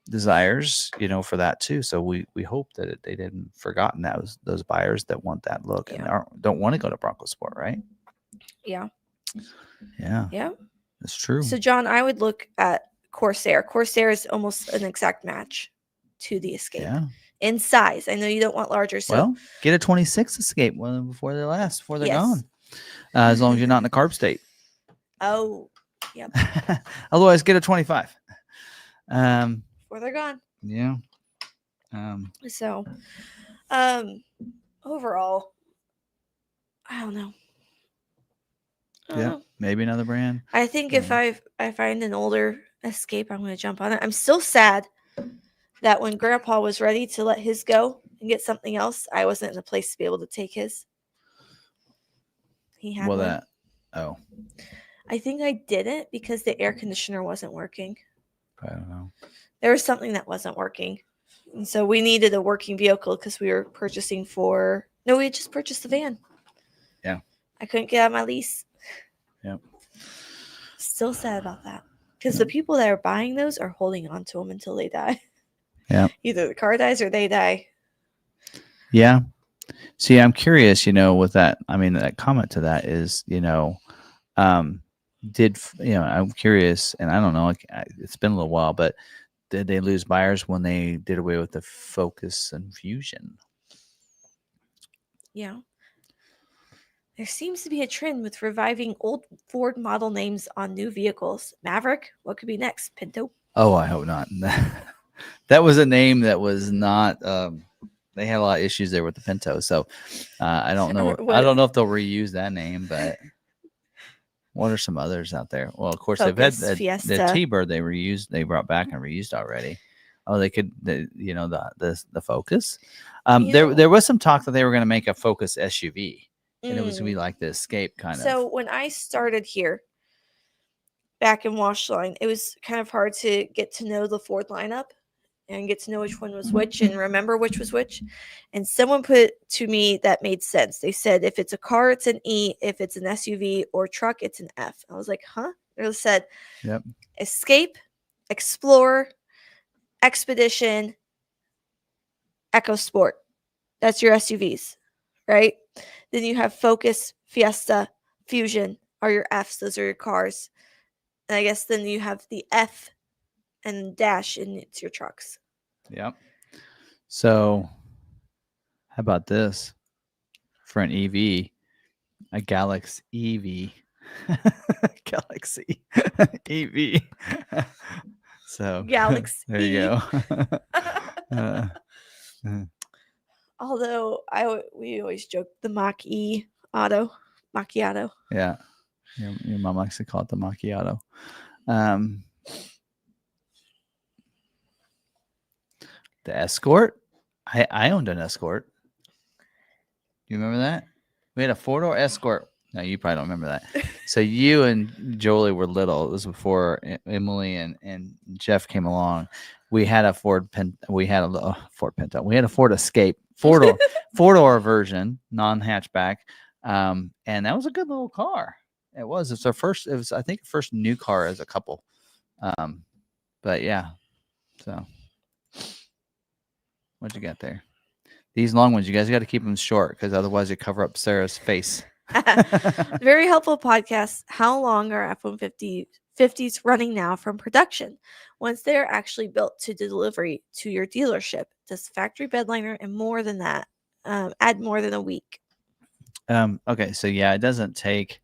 desires, for that too. So we hope that they didn't forgotten those buyers that want that look and don't want to go to Bronco Sport, right? Yeah. Yeah, that's true. So John, I would look at Corsair. Corsair is almost an exact match to the Escape in size. I know you don't want larger, so get a 26 Escape before they're yes. gone. As long as you're not in a carb state. Oh, yep. Otherwise, get a 25. Before they're gone. Yeah. So, overall, I don't know. Maybe another brand. I think if I find an older Escape, I'm going to jump on it. I'm still sad that when Grandpa was ready to let his go and get something else, I wasn't in a place to be able to take his. He had one. I think I didn't because the air conditioner wasn't working. I don't know. There was something that wasn't working. And so we needed a working vehicle because we were purchasing we just purchased the van. Yeah. I couldn't get out of my lease. Yep. Still sad about that. Because the people that are buying those are holding on to them until they die. Yeah. Either the car dies or they die. Yeah. See, I'm curious, with that, that comment to that is, I'm curious, and I don't know, it's been a little while, but did they lose buyers when they did away with the Focus and Fusion? Yeah. There seems to be a trend with reviving old Ford model names on new vehicles. Maverick, what could be next? Pinto? Oh, I hope not. That was a name that was not, they had a lot of issues there with the Pinto. So I don't know. I don't know if they'll reuse that name, but what are some others out there? Well, of course, Focus, they've had the T-Bird they brought back and reused already. Oh, they could, the Focus. There was some talk that they were going to make a Focus SUV. And it was going to be like the Escape kind of. So when I started here back in Wash Line, it was kind of hard to get to know the Ford lineup and get to know which one was which and remember which was which. And someone put to me that made sense. They said if it's a car, it's an E. If it's an SUV or truck, it's an F. I was like, huh? They said Escape, Explorer, Expedition, EcoSport. That's your SUVs, right? Then you have Focus, Fiesta, Fusion are your Fs. Those are your cars. And I guess then you have the F and dash, and it's your trucks. Yep. So how about this? For an EV, a Galaxy EV. Galaxy EV. So Galaxy. There you go. Although we always joke the mach-e auto, macchiato. Yeah, your mom likes to call it the macchiato. The Escort. I owned an Escort. You remember that? We had a 4-door Escort. No, you probably don't remember that. So you and Jolie were little. It was before Emily and Jeff came along. We had a Ford Pinto. We had a Ford Escape, 4-door version, non-hatchback, and that was a good little car. It was. It's our first. It was, I think, first new car as a couple. But yeah. So, what you got there? These long ones, you guys got to keep them short because otherwise you cover up Sarah's face. Very helpful podcast. How long are F-150s running now from production? Once they're actually built to delivery to your dealership, does factory bedliner and more than that add more than a week? Okay, so yeah, it doesn't take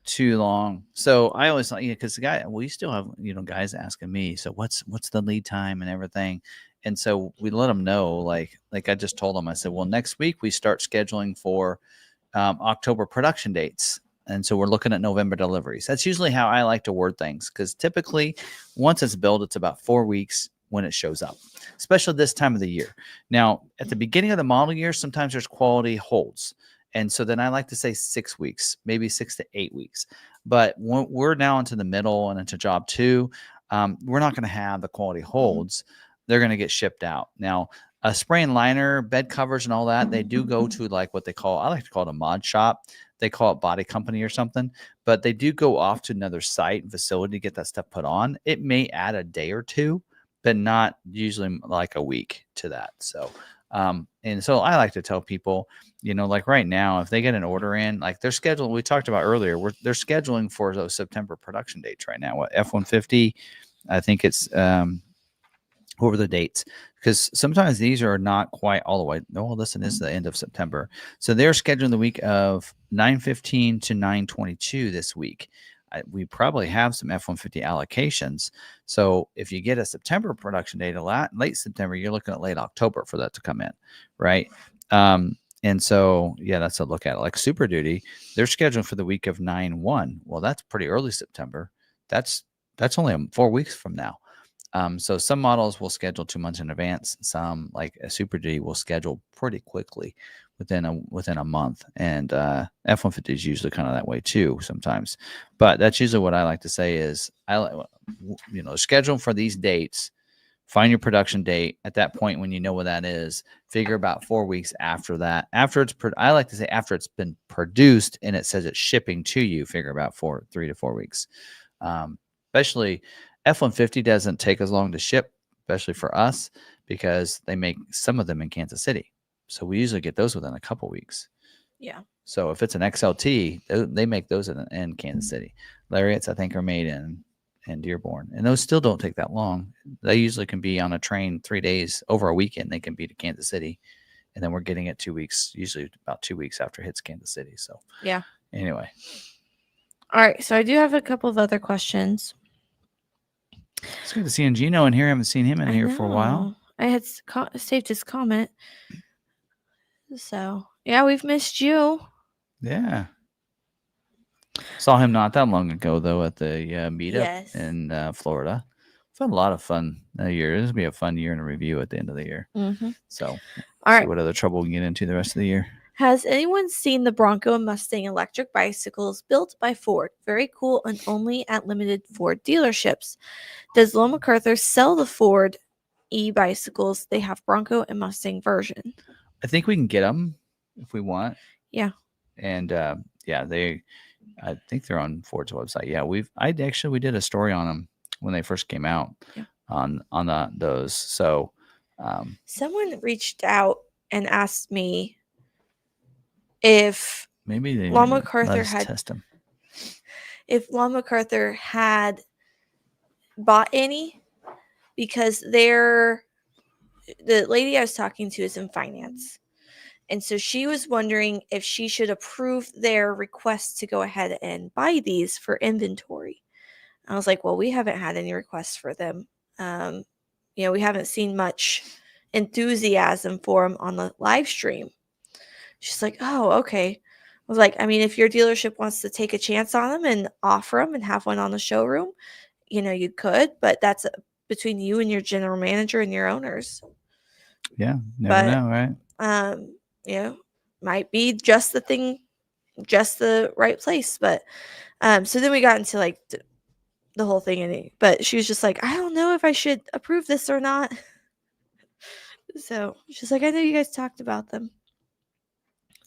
too long. So I always thought, because we still have guys asking me, so what's the lead time and everything, and so we let them know, like I just told them, I said, well, next week we start scheduling for October production dates. And so we're looking at November deliveries. That's usually how I like to word things, because typically once it's built, it's about 4 weeks when it shows up, especially this time of the year. Now, at the beginning of the model year, sometimes there's quality holds. And so then I like to say 6 weeks, maybe 6 to 8 weeks. But when we're now into the middle and into job 2, we're not going to have the quality holds. They're going to get shipped out. Now, a spray and liner, bed covers, and all that, they do go to like what they call, I like to call it a mod shop. They call it Body Company or something, but they do go off to another site and facility to get that stuff put on. It may add a day or two, but not usually like a week to that. So, and so I like to tell people, like right now, if they get an order in, like they're scheduled, we talked about earlier, they're scheduling for those September production dates right now. What, F-150? I think it's, what were the dates? Because sometimes these are not quite all the way. No, listen, this is the end of September. So they're scheduling the week of 9/15 to 9/22 this week. We probably have some F-150 allocations. So if you get a September production date, late September, you're looking at late October for that to come in, right? And so, yeah, that's a look at it. Like Super Duty, they're scheduled for the week of 9/1. Well, that's pretty early September. That's only 4 weeks from now. So some models will schedule 2 months in advance. Some, like a Super Duty, will schedule pretty quickly within a month. And F-150 is usually kind of that way too sometimes. But that's usually what I like to say is, schedule for these dates. Find your production date at that point when you know what that is. Figure about 4 weeks after that. I like to say after it's been produced and it says it's shipping to you. Figure about 3 to 4 weeks. Especially F-150 doesn't take as long to ship, especially for us, because they make some of them in Kansas City. So we usually get those within a couple weeks. Yeah. So if it's an XLT, they make those in Kansas City. Lariats, I think, are made in Dearborn. And those still don't take that long. They usually can be on a train 3 days, over a weekend. They can be to Kansas City. And then we're getting it 2 weeks, usually about 2 weeks after it hits Kansas City. So, yeah. Anyway. All right. So I do have a couple of other questions. It's good to see Gino in here. I haven't seen him in here for a while. I had saved his comment. So, yeah, we've missed you. Yeah. Saw him not that long ago, though, at the meetup in Florida. It's been a lot of fun a year. This will be a fun year in a review at the end of the year. Mm-hmm. So, all see what other trouble we can get into the rest of the year. Has anyone seen the Bronco and Mustang electric bicycles built by Ford? Very cool and only at limited Ford dealerships. Does Lowell McArthur sell the Ford e-bicycles? They have Bronco and Mustang version. I think we can get them if we want. Yeah. And I think they're on Ford's website. Yeah, we did a story on them when they first came out. Yeah. On those. So someone reached out and asked me if maybe they Lowell McArthur had test them. If Lowell McArthur had bought any, because the lady I was talking to is in finance. And so she was wondering if she should approve their request to go ahead and buy these for inventory. I was like, well, we haven't had any requests for them. We haven't seen much enthusiasm for them on the live stream. She's like, oh, okay. I was like, I mean, if your dealership wants to take a chance on them and offer them and have one on the showroom, you could, but that's between you and your general manager and your owners. Yeah, never know, right? Might be just the thing, just the right place. But so then we got into like the whole thing, but she was just like, I don't know if I should approve this or not. So she's like, I know you guys talked about them.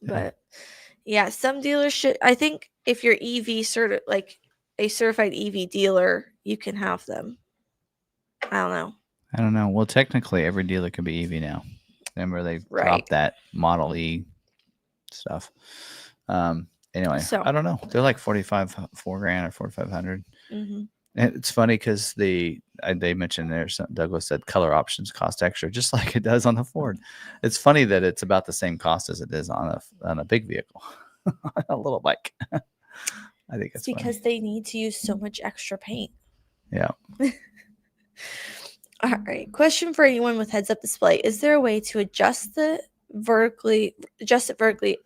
Yeah. But yeah, some dealers should. I think if you're EV like a certified EV dealer, you can have them. I don't know. Well, technically, every dealer can be EV now. Remember, they dropped that Model E stuff. Anyway, so, I don't know. They're like $4,500 or $4,500. Mm-hmm. And it's funny because they mentioned there, Douglas said color options cost extra, just like it does on the Ford. It's funny that it's about the same cost as it is on a big vehicle, a little bike. I think it's because funny. They need to use so much extra paint. Yeah. All right. Question for anyone with heads-up display: is there a way to adjust it vertically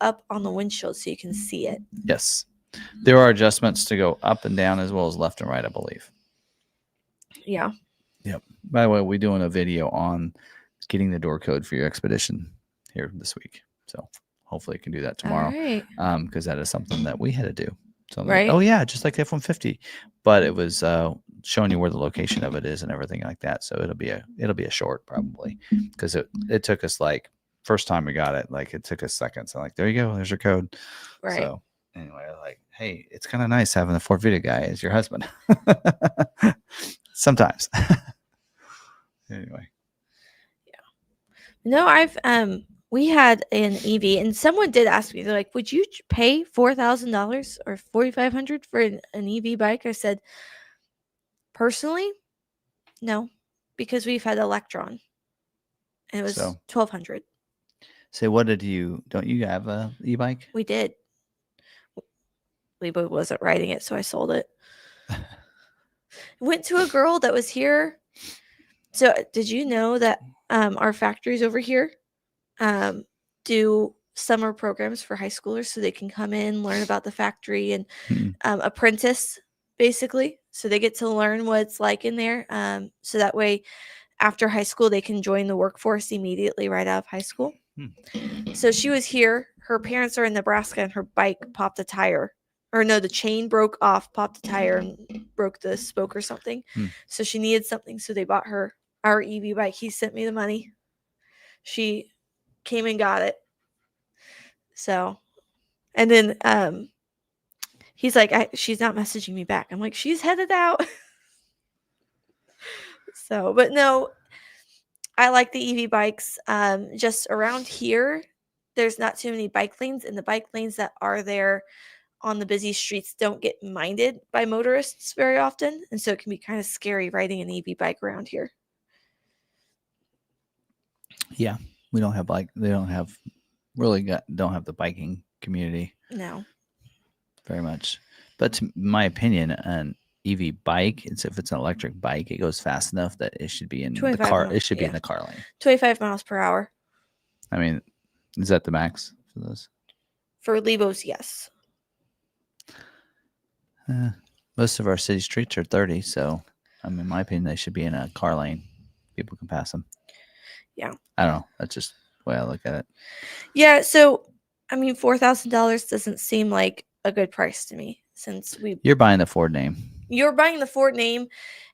up on the windshield so you can see it? Yes. There are adjustments to go up and down as well as left and right, I believe. Yeah. Yep. By the way, we're doing a video on getting the door code for your Expedition here this week. So hopefully I can do that tomorrow. Because that is something that we had to do. So I'm like, oh, yeah, just like the F-150. But it was showing you where the location of it is and everything like that. So it'll be a short probably, because it took us like first time we got it, like it took us seconds. I'm like, there you go, there's your code. Right. So anyway, like, hey, it's kind of nice having the Ford Vita guy as your husband. Sometimes. Anyway. No, we had an EV, and someone did ask me, they're like, would you pay $4,000 or $4,500 for an EV bike? I said, personally, no, because we've had Electron, and it was So $1,200. say, don't you have a e-bike? We did. Lebo wasn't riding it, so I sold it. Went to a girl that was here. So did you know that our factories over here do summer programs for high schoolers so they can come in, learn about the factory, and apprentice, basically. So they get to learn what it's like in there. So that way, after high school, they can join the workforce immediately right out of high school. So she was here. Her parents are in Nebraska, and her bike popped a tire. Or no, the chain broke off, popped a tire, and broke the spoke or something. So she needed something. So they bought her our EV bike. He sent me the money. She came and got it. So, and then he's like, she's not messaging me back. I'm like, she's headed out. So, but no, I like the EV bikes. Just around here, there's not too many bike lanes, and the bike lanes that are there on the busy streets don't get minded by motorists very often, and so it can be kind of scary riding an EV bike around here. Yeah, we don't have don't have the biking community. No, very much. But to my opinion, an EV bike, if it's an electric bike, it goes fast enough that it should be in the car. It should be in the car lane. 25 miles per hour. I mean, is that the max for those? For Lebos, yes. Most of our city streets are 30, so in my opinion, they should be in a car lane. People can pass them. Yeah. I don't know. That's just the way I look at it. Yeah. So, I mean, $4,000 doesn't seem like a good price to me, since you're buying the Ford name. You're buying the Ford name,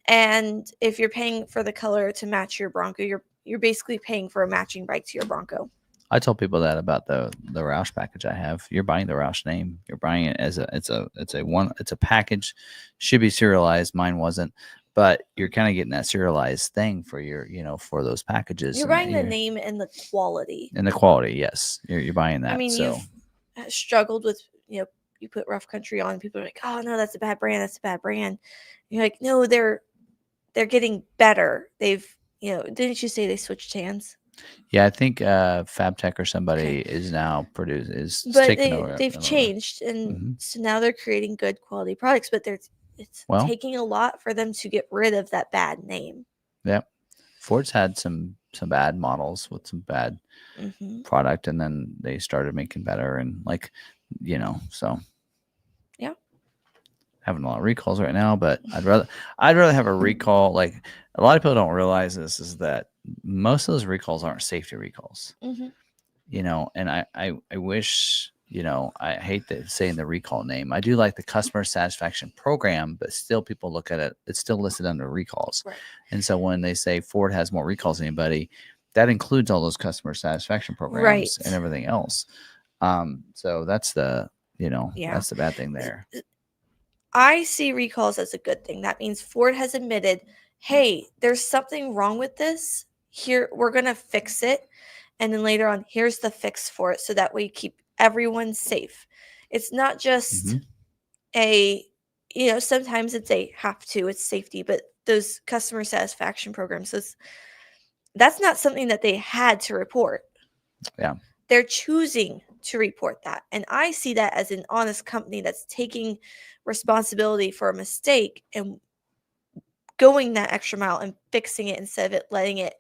and if you're paying for the color to match your Bronco, you're basically paying for a matching bike to your Bronco. I told people that about the Roush package I have. You're buying the Roush name. You're buying it as it's a package. Should be serialized. Mine wasn't, but you're kind of getting that serialized thing for your for those packages. You're buying the name and the quality. And the quality, yes, you're buying that. I mean, you've struggled with you put Rough Country on, people are like, oh no, that's a bad brand. That's a bad brand. And you're like, no, they're getting better. They've didn't you say they switched hands? Yeah, I think FabTech or somebody is now taking over. They've changed, and so now they're creating good quality products. But it's taking a lot for them to get rid of that bad name. Yeah, Ford's had some bad models with some bad product, and then they started making better, and so yeah, having a lot of recalls right now. But I'd rather have a recall. Like, a lot of people don't realize this is that most of those recalls aren't safety recalls. And I wish, I hate saying the recall name. I do like the customer satisfaction program, but still people look at it. It's still listed under recalls. Right. And so when they say Ford has more recalls than anybody, that includes all those customer satisfaction programs and everything else. So that's that's the bad thing there. I see recalls as a good thing. That means Ford has admitted, hey, there's something wrong with this. Here, we're going to fix it. And then later on, here's the fix for it. So that we keep everyone safe. It's not just sometimes it's it's safety, but those customer satisfaction programs, that's not something that they had to report. Yeah. They're choosing to report that. And I see that as an honest company that's taking responsibility for a mistake and going that extra mile and fixing it instead of it letting it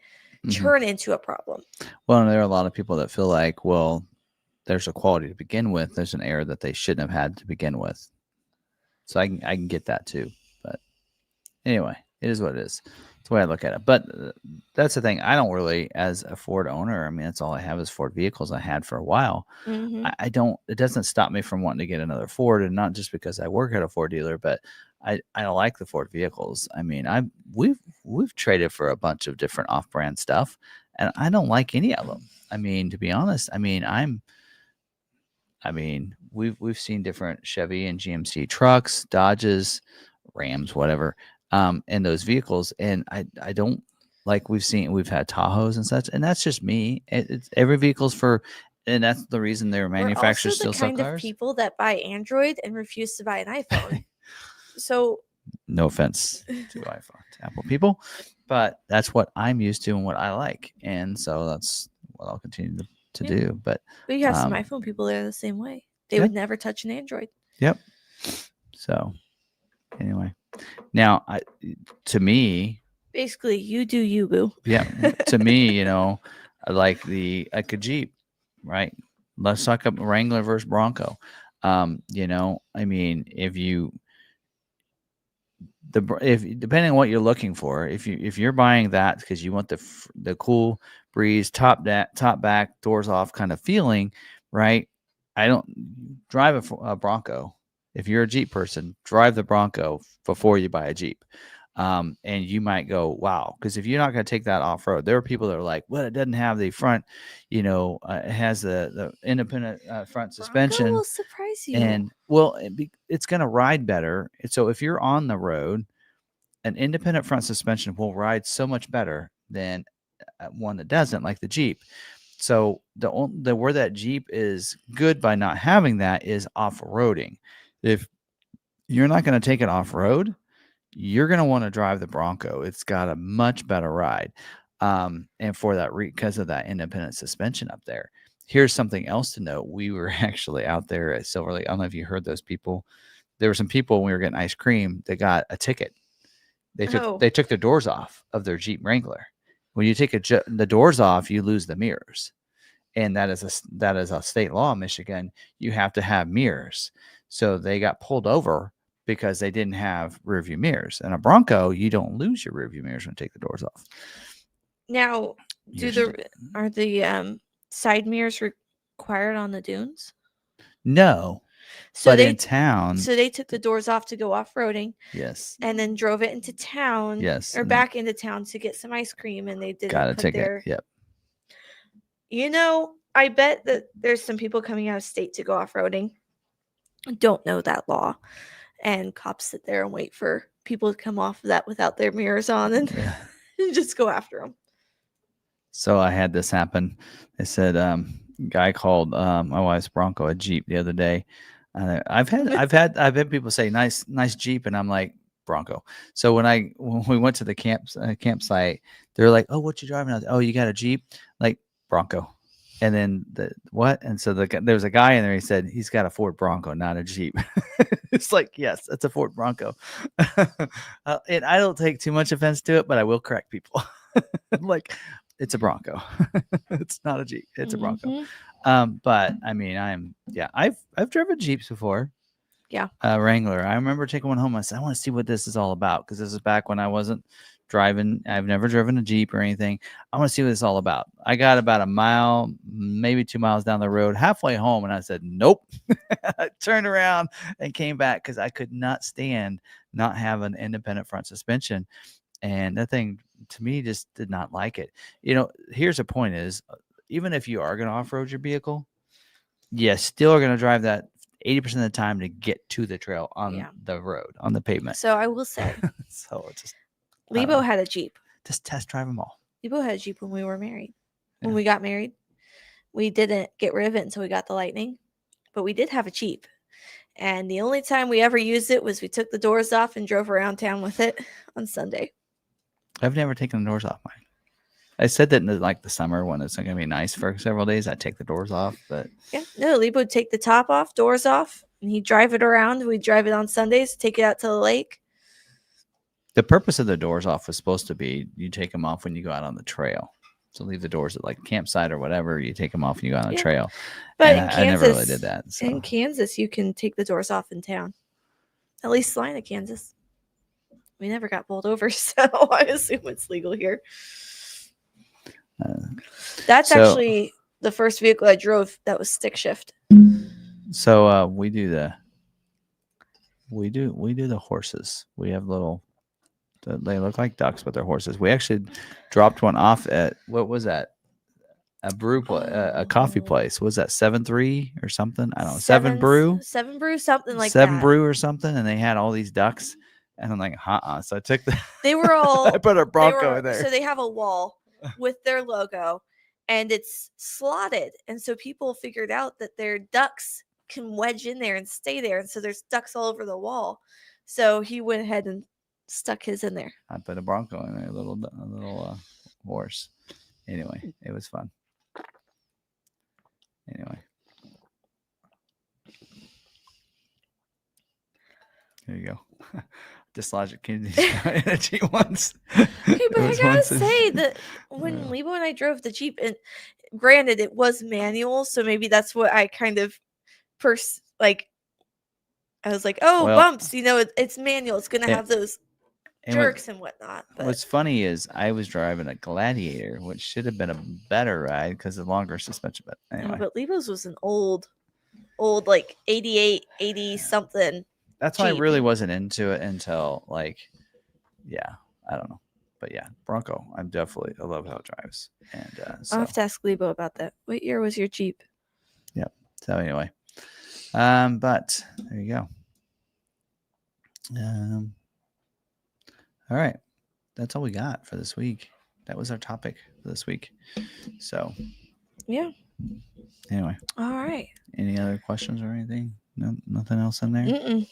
turn into a problem. Well, and there are a lot of people that feel like, well, there's a quality to begin with. There's an error that they shouldn't have had to begin with. So I can get that too. But anyway, it is what it is. It's the way I look at it. But that's the thing. I don't really, as a Ford owner, I mean, that's all I have is Ford vehicles. I had for a while. It doesn't stop me from wanting to get another Ford, and not just because I work at a Ford dealer, but I like the Ford vehicles. I mean, we've traded for a bunch of different off-brand stuff, and I don't like any of them. I mean, to be honest, we've seen different Chevy and GMC trucks, Dodges, Rams, whatever, in those vehicles, and I don't like we've had Tahoes and such, and that's just me. It's every vehicle's for, and that's the reason their We're also manufacturers the still sell kind of cars. people that buy Android and refuse to buy an iPhone. So No offense to iPhone, to Apple people, but that's what I'm used to and what I like, and so that's what I'll continue to Yeah. do. But you have some iPhone people that are the same way. They Yeah. would never touch an Android. Yep. So anyway, now to me, Basically, you do you, boo. yeah, to me, I like a Jeep, right? Let's talk about Wrangler versus Bronco. I mean, if depending on what you're looking for, if you're buying that because you want the cool breeze, top back, doors off kind of feeling, right? I don't drive a Bronco. If you're a Jeep person, drive the Bronco before you buy a Jeep. And you might go, wow, because if you're not going to take that off road, there are people that are like, well, it doesn't have the front, it has the independent front suspension. Bronco will surprise you. And well, it's going to ride better. So if you're on the road, an independent front suspension will ride so much better than one that doesn't, like the Jeep. So the where that Jeep is good by not having that is off-roading. If you're not going to take it off-road, you're going to want to drive the Bronco. It's got a much better ride. And for that, because of that independent suspension up there. Here's something else to note. We were actually out there at Silver Lake. I don't know if you heard those people. There were some people when we were getting ice cream that got a ticket. They took the doors off of their Jeep Wrangler. When you take the doors off, you lose the mirrors. And that is a state law in Michigan. You have to have mirrors. So they got pulled over because they didn't have rear view mirrors. And a Bronco, you don't lose your rear view mirrors when you take the doors off. Now, are the side mirrors required on the dunes? No. So but in town. So they took the doors off to go off-roading. Yes. And then drove it into town. Yes. Or back into town to get some ice cream, and they didn't got a put ticket. Yep. I bet that there's some people coming out of state to go off-roading. Don't know that law. And cops sit there and wait for people to come off of that without their mirrors on and just go after them. So I had this happen. They said guy called my wife's Bronco a Jeep the other day. I've had people say nice Jeep, and I'm like, Bronco. So when we went to the campsite, they're like, oh, what you driving out? Oh, you got a Jeep? Like, Bronco. And then what? And so there was a guy in there. He said he's got a Ford Bronco, not a Jeep. It's like, yes, that's a Ford Bronco. And I don't take too much offense to it, but I will correct people. Like, it's a Bronco. It's not a Jeep. It's a Bronco. But I mean, I've driven Jeeps before. Yeah. Wrangler. I remember taking one home. I said, I want to see what this is all about, because this is back when I wasn't driving. I've never driven a Jeep or anything. I want to see what it's all about. I got about a mile, maybe 2 miles down the road, halfway home, and I said, nope. I turned around and came back because I could not stand not having independent front suspension. And that thing, to me, just did not like it. Here's the point is, even if you are going to off-road your vehicle, you still are going to drive that 80% of the time to get to the trail on the road, on the pavement. So I will say, Lebo had a Jeep. Just test drive them all. Lebo had a Jeep when we were married. When we got married, we didn't get rid of it until we got the Lightning, but we did have a Jeep. And the only time we ever used it was we took the doors off and drove around town with it on Sunday. I've never taken the doors off mine. I said that in the summer when it's going to be nice for several days, I'd take the doors off. But Lebo would take the top off, doors off, and he'd drive it around. We'd drive it on Sundays, take it out to the lake. The purpose of the doors off was supposed to be you take them off when you go out on the trail. So leave the doors at like campsite or whatever. You take them off and you go on a trail. But in Kansas, I never really did that. So. In Kansas, you can take the doors off in town. At least Salina, Kansas. We never got pulled over, so I assume it's legal here. That's actually the first vehicle I drove that was stick shift. So we do We do the horses. We have little. They look like ducks, but they're horses. We actually dropped one off at what was that? A coffee Oh. place. Was that 7-3 or something? I don't know. Seven Seven brew, something like Seven that. Brew or something, and they had all these ducks, and I'm like, So I took the. They were all. I put a Bronco in there. So they have a wall with their logo, and it's slotted, and so people figured out that their ducks can wedge in there and stay there, and so there's ducks all over the wall. So he went ahead and stuck his in there. I put a Bronco in there, a little horse. Anyway, it was fun. Anyway. There you go. Dislodge kidneys energy ones. Okay, but I gotta say that when Lebo and I drove the Jeep, and granted it was manual, so maybe that's what I kind of I was like, oh, Well, bumps, it's manual, it's gonna have those jerks and whatnot. But what's funny is I was driving a Gladiator, which should have been a better ride because of longer suspension. But anyway, but Lebo's was an old like 88, 80 something. That's why I really wasn't into it until I don't know. But yeah, Bronco, I love how it drives. And I'll have to ask Lebo about that. What year was your Jeep? Yep. So anyway, but there you go. All right, that's all we got for this week. That was our topic for this week. So yeah. Anyway. All right. Any other questions or anything? No, nothing else in there. Mm-mm.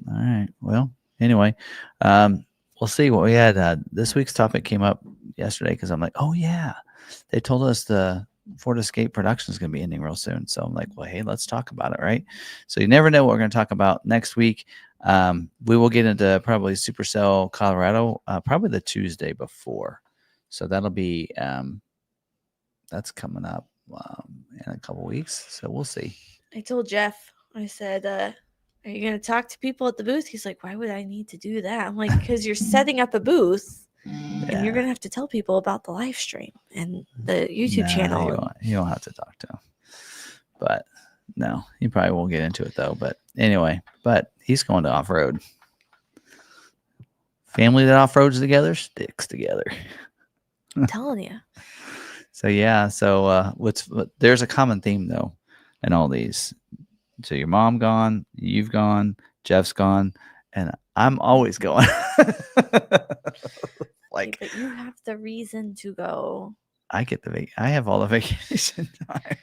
All right. Well, anyway, we'll see what we had. This week's topic came up yesterday because I'm like, oh yeah, they told us the Ford Escape production is going to be ending real soon. So I'm like, well, hey, let's talk about it, right? So you never know what we're going to talk about next week. We will get into probably Supercell Colorado, probably the Tuesday before. So that'll be that's coming up in a couple weeks. So we'll see. I told Jeff, I said, are you going to talk to people at the booth? He's like, why would I need to do that? I'm like, because you're setting up a booth and you're going to have to tell people about the live stream and the YouTube channel. You don't have to talk to him. But no, he probably won't get into it though. But anyway, he's going to off-road. Family that off-roads together sticks together. I'm telling you. So yeah, there's a common theme though in all these. So your mom gone, you've gone, Jeff's gone, and I'm always going. But you have the reason to go. I get I have all the vacation time.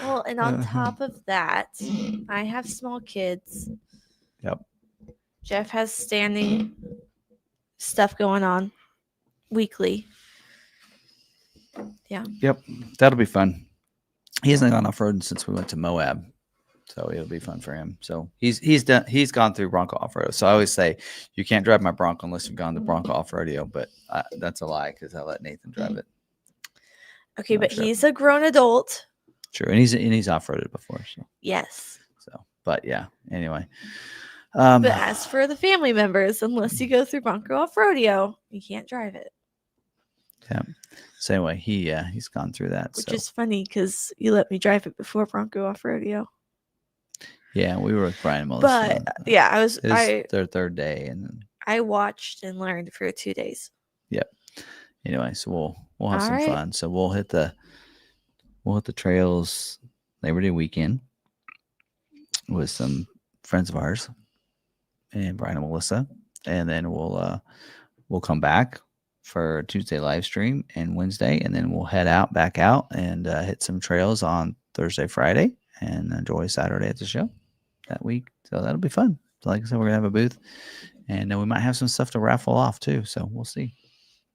Well, and on top of that, I have small kids. Yep. Jeff has standing stuff going on weekly. Yeah. Yep. That'll be fun. He hasn't gone off-road since we went to Moab. So it'll be fun for him. So he's gone through Bronco off-road. So I always say you can't drive my Bronco unless you've gone to Bronco off-rodeo, but that's a lie because I let Nathan drive it. Okay, but he's a grown adult. True, and he's off-roaded before. So yes. So, but yeah. Anyway. But as for the family members, unless you go through Bronco off-rodeo, you can't drive it. Yeah. So anyway, he's gone through that. Which is funny because you let me drive it before Bronco off-rodeo. Yeah, we were with Brian and Melissa. But yeah, it was their third day, and then I watched and learned for 2 days. Yep. Anyway, so we'll have some fun. So we'll hit the trails Labor Day weekend with some friends of ours and Brian and Melissa, and then we'll come back for Tuesday live stream and Wednesday, and then we'll head back out and hit some trails on Thursday, Friday, and enjoy Saturday at the show that week. So that'll be fun. So like I said, we're gonna have a booth, and we might have some stuff to raffle off too. So we'll see.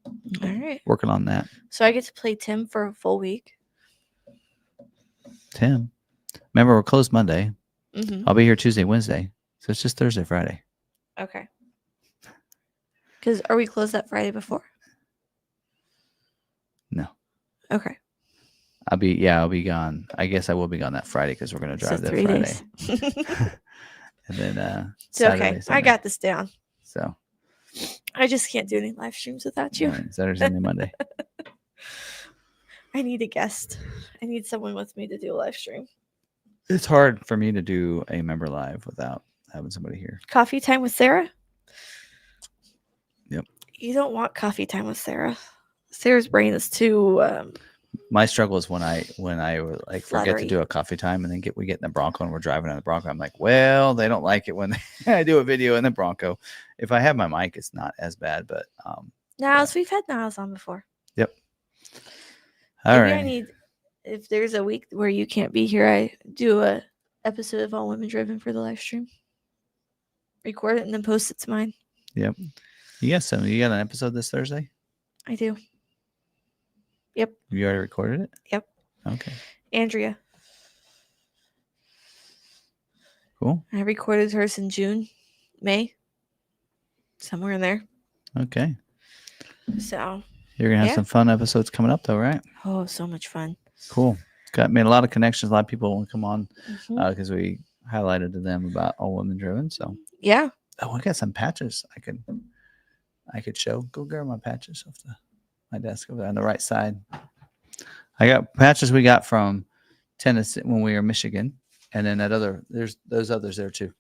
All right, working on that. So I get to play Tim for a full week. Tim, remember we're closed Monday. Mm-hmm. I'll be here Tuesday, Wednesday, so it's just Thursday, Friday. Okay. Because are we closed that Friday before? No. Okay. I'll be gone. I guess I will be gone that Friday because we're going to drive there 3 Friday. days. And then it's okay. Sunday. I got this down. So I just can't do any live streams without you. Right, Saturday, Sunday, Monday. I need a guest. I need someone with me to do a live stream. It's hard for me to do a member live without having somebody here. Coffee time with Sarah? Yep. You don't want coffee time with Sarah. Sarah's brain is too My struggle is when I would like forget to fluttery. do a coffee time and then we get in the Bronco and we're driving on the Bronco. I'm like, well, they don't like it when I do a video in the Bronco. If I have my mic, it's not as bad, but Niles, we've had Niles on before. Yep. All Maybe right. I need, if there's a week where you can't be here, I do a episode of All Women Driven for the live stream. Record it and then post it to mine. Yep. You got an episode this Thursday? I do. Yep. You already recorded it? Yep. Okay. Andrea. Cool. I recorded hers in June, May, somewhere in there. Okay. So You're gonna have some fun episodes coming up, though, right? Oh, so much fun. Cool. Made a lot of connections. A lot of people want to come on Mhm. because we highlighted to them about All Women Driven. So Yeah. I got some patches I could show. Go grab my patches off my desk over there on the right side. I got patches we got from Tennessee when we were in Michigan, and then there's those others there too.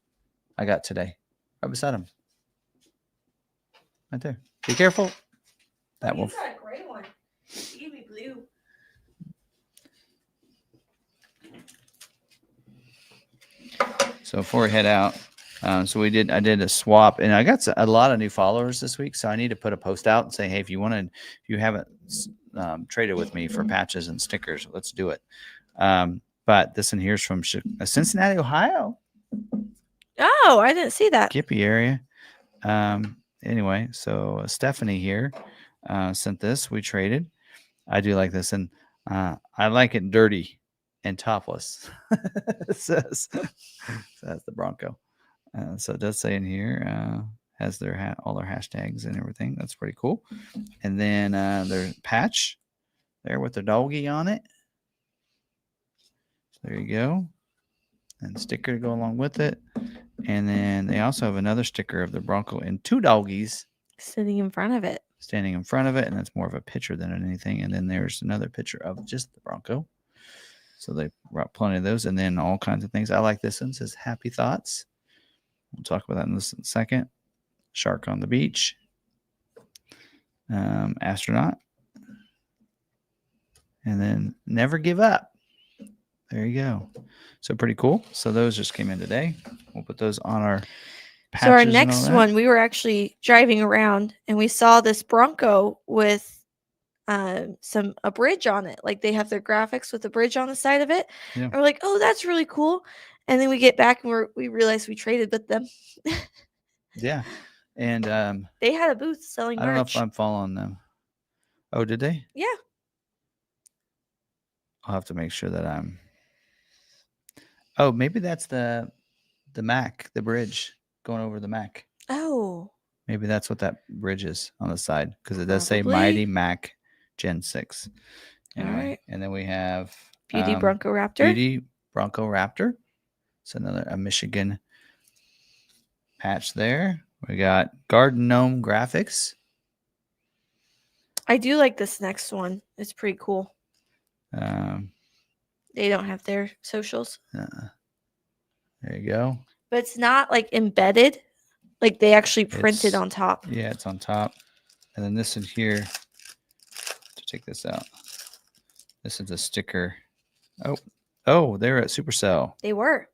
I got today, right beside them, right there. Be careful. That one. got a gray one. You gave me blue. So before we head out, I did a swap, and I got a lot of new followers this week. So I need to put a post out and say, hey, if you haven't traded with me for patches and stickers, let's do it. But this one here's from Cincinnati, Ohio. Oh, I didn't see that. Gippy area. Anyway, so Stephanie here sent this. We traded. I do like this, and I like it dirty and topless. It says that's the Bronco. So it does say in here has all their hashtags and everything. That's pretty cool. And then their patch there with the doggy on it. So there you go. And sticker to go along with it. And then they also have another sticker of the Bronco and two doggies Sitting in front of it. standing in front of it. And that's more of a picture than anything. And then there's another picture of just the Bronco. So they brought plenty of those. And then all kinds of things. I like this one. It says Happy Thoughts. We'll talk about that in a second. Shark on the beach. Astronaut. And then Never Give Up. There you go. So pretty cool. So those just came in today. We'll put those on our patches. So our next one, we were actually driving around and we saw this Bronco with a bridge on it. Like they have their graphics with a bridge on the side of it. Yeah. And we're like, oh, that's really cool. And then we get back and we realized we traded with them. Yeah. And they had a booth selling merch. I don't know if I'm following them. Oh, did they? Yeah. I'll have to make sure that I'm. Oh, maybe that's the Mac, the bridge going over the Mac. Oh. Maybe that's what that bridge is on the side because it does say Probably. Mighty Mac Gen 6. Anyway, All right. And then we have Beauty Bronco Raptor. Beauty Bronco Raptor. It's a Michigan patch there. We got Garden Gnome Graphics. I do like this next one. It's pretty cool. They don't have their socials. There you go. But it's not like embedded. Like they actually printed on top. Yeah, it's on top. And then this in here, to take this out. This is a sticker. Oh, they're at Supercell. They were.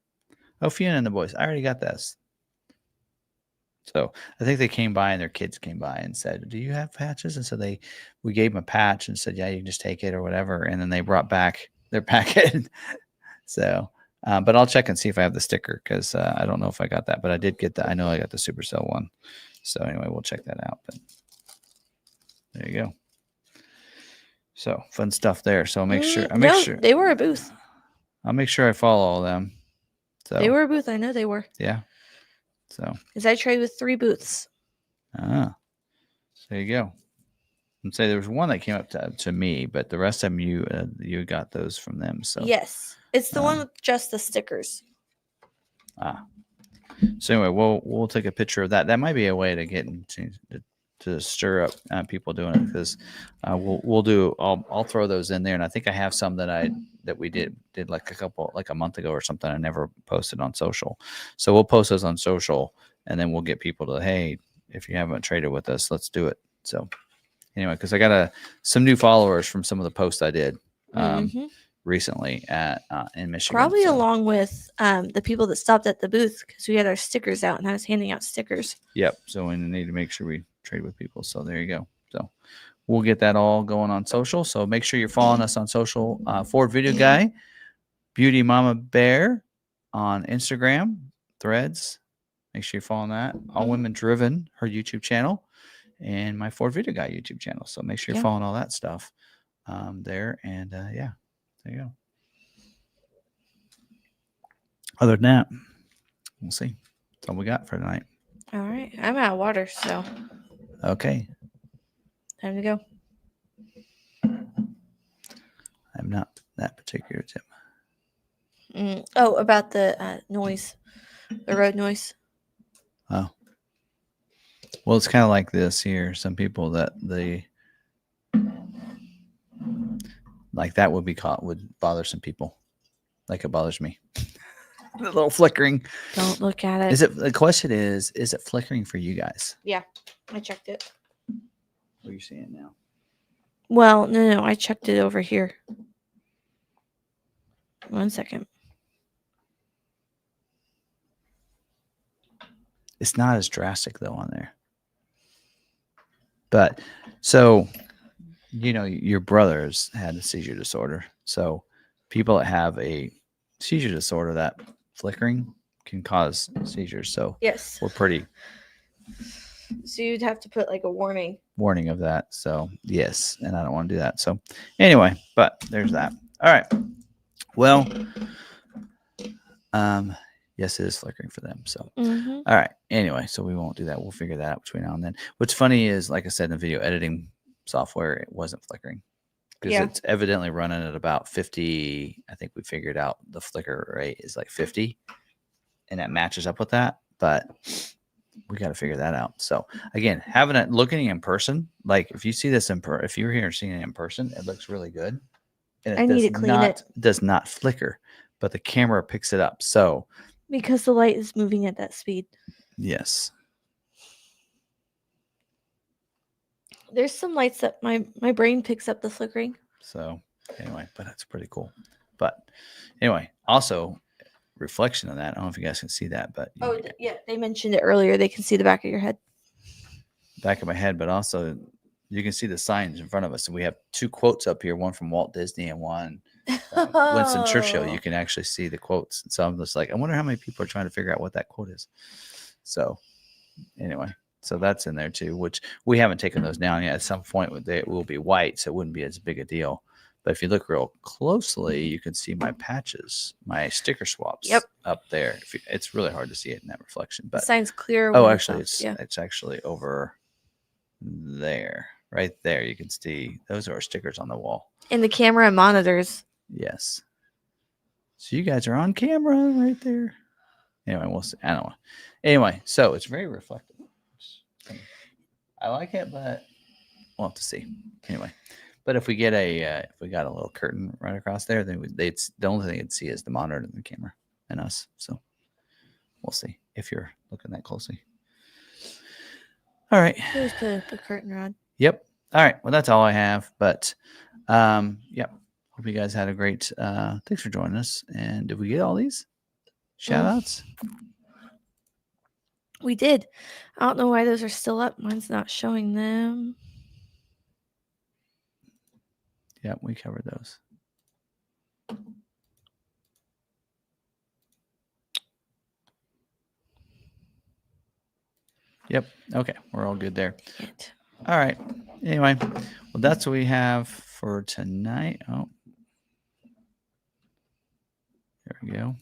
Oh, Fiona and the boys. I already got this. So I think they came by and their kids came by and said, do you have patches? And so we gave them a patch and said, yeah, you can just take it or whatever. And then they brought back their packet. So, but I'll check and see if I have the sticker because I don't know if I got that, but I did get that. I know I got the Supercell one. So anyway, we'll check that out. But there you go. So fun stuff there. So I'll make sure. They were a booth. I'll make sure I follow all of them. So they were a booth. I know they were. Yeah. So because I trade with 3 booths. There you go. And say there was one that came up to me, but the rest of them you got those from them. So yes, it's the one with just the stickers. So anyway, we'll take a picture of that. That might be a way to get into to stir up people doing it, because we'll do. I'll throw those in there, and I think I have some that we did like a month ago or something. I never posted on social, so we'll post those on social, and then we'll get people to, hey, if you haven't traded with us, let's do it. So anyway, because I got some new followers from some of the posts I did recently in Michigan. Probably along with the people that stopped at the booth, because we had our stickers out and I was handing out stickers. Yep. So we need to make sure we trade with people. So there you go. So we'll get that all going on social. So make sure you're following us on social. Ford Video Guy, Beauty Mama Bear on Instagram, Threads. Make sure you're following that. All Women Driven, her YouTube channel, and my Ford Video Guy YouTube channel. So make sure you're following all that stuff there. And yeah, there you go. Other than that, we'll see. That's all we got for tonight. All right. I'm out of water, so. Okay. Time to go. I'm not that particular, Tim. Oh, about the noise, the road noise. Oh. Well, it's kind of like this here. Some people that like that would bother some people, like it bothers me. The little flickering. Don't look at it. The question is it flickering for you guys? Yeah, I checked it. What are you seeing now? Well, no, I checked it over here. 1 second. It's not as drastic though on there. But so, your brothers had a seizure disorder. So people that have a seizure disorder, that flickering can cause seizures. So yes, we're pretty. So you'd have to put like a warning of that. So yes, and I don't want to do that. So anyway, but there's that. All right. Well, yes, it is flickering for them. So all right. Anyway, so we won't do that. We'll figure that out between now and then. What's funny is, like I said, in the video editing software, it wasn't flickering. Because it's evidently running at about 50. I think we figured out the flicker rate is like 50. And that matches up with that. But we got to figure that out. So again, looking in person, like if you see this if you're here and seeing it in person, it looks really good. And I need to clean it. Does not flicker, but the camera picks it up. So because the light is moving at that speed. Yes. There's some lights that my brain picks up the flickering. So anyway, but that's pretty cool. But anyway, also reflection of that. I don't know if you guys can see that, but yeah, they mentioned it earlier. They can see the back of your head. Back of my head, but also you can see the signs in front of us. And we have two quotes up here, one from Walt Disney and one from Winston Churchill. You can actually see the quotes. And so I'm just like, I wonder how many people are trying to figure out what that quote is. So anyway. So that's in there too, which we haven't taken those down yet. At some point, they will be white, so it wouldn't be as big a deal. But if you look real closely, you can see my patches, my sticker swaps up there. It's really hard to see it in that reflection. But the sign's clear. Oh, actually, it's actually over there, right there. You can see those are our stickers on the wall. And the camera and monitors. Yes. So you guys are on camera right there. Anyway, we'll see. I don't know. Anyway, so it's very reflective. I like it, but we'll have to see. Anyway, but if we get if we got a little curtain right across there, then the only thing they'd see is the monitor and the camera and us. So we'll see if you're looking that closely. All right. Here's the curtain rod. Yep. All right. Well, that's all I have. But yep. Hope you guys had a great. Thanks for joining us. And did we get all these shout outs? We did. I don't know why those are still up. Mine's not showing them. Yep, we covered those. Yep. Okay. We're all good there. All right. Anyway, well, that's what we have for tonight. Oh, there we go.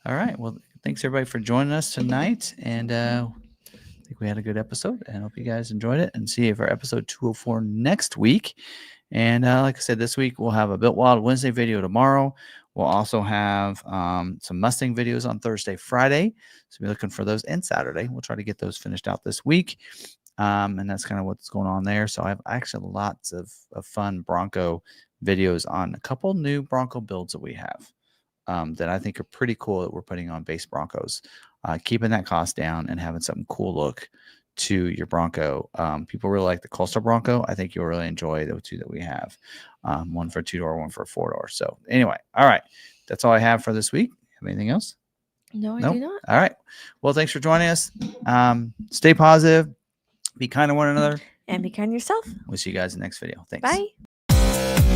All right. Well, thanks everybody for joining us tonight. And I think we had a good episode. And I hope you guys enjoyed it. And see you for episode 204 next week. And like I said, this week we'll have a Built Wild Wednesday video tomorrow. We'll also have some Mustang videos on Thursday, Friday. So be looking for those, and Saturday. We'll try to get those finished out this week. And that's kind of what's going on there. So I have actually lots of fun Bronco videos on a couple new Bronco builds that we have that I think are pretty cool that we're putting on base Broncos, keeping that cost down and having something cool look to your Bronco. People really like the Coastal Bronco. I think you'll really enjoy the two that we have. One for a 2-door, one for a 4-door. So anyway, all right. That's all I have for this week. Have anything else? No, I Nope. do not. All right. Well, thanks for joining us. Stay positive. Be kind to one another. And be kind to yourself. We'll see you guys in the next video. Thanks. Bye.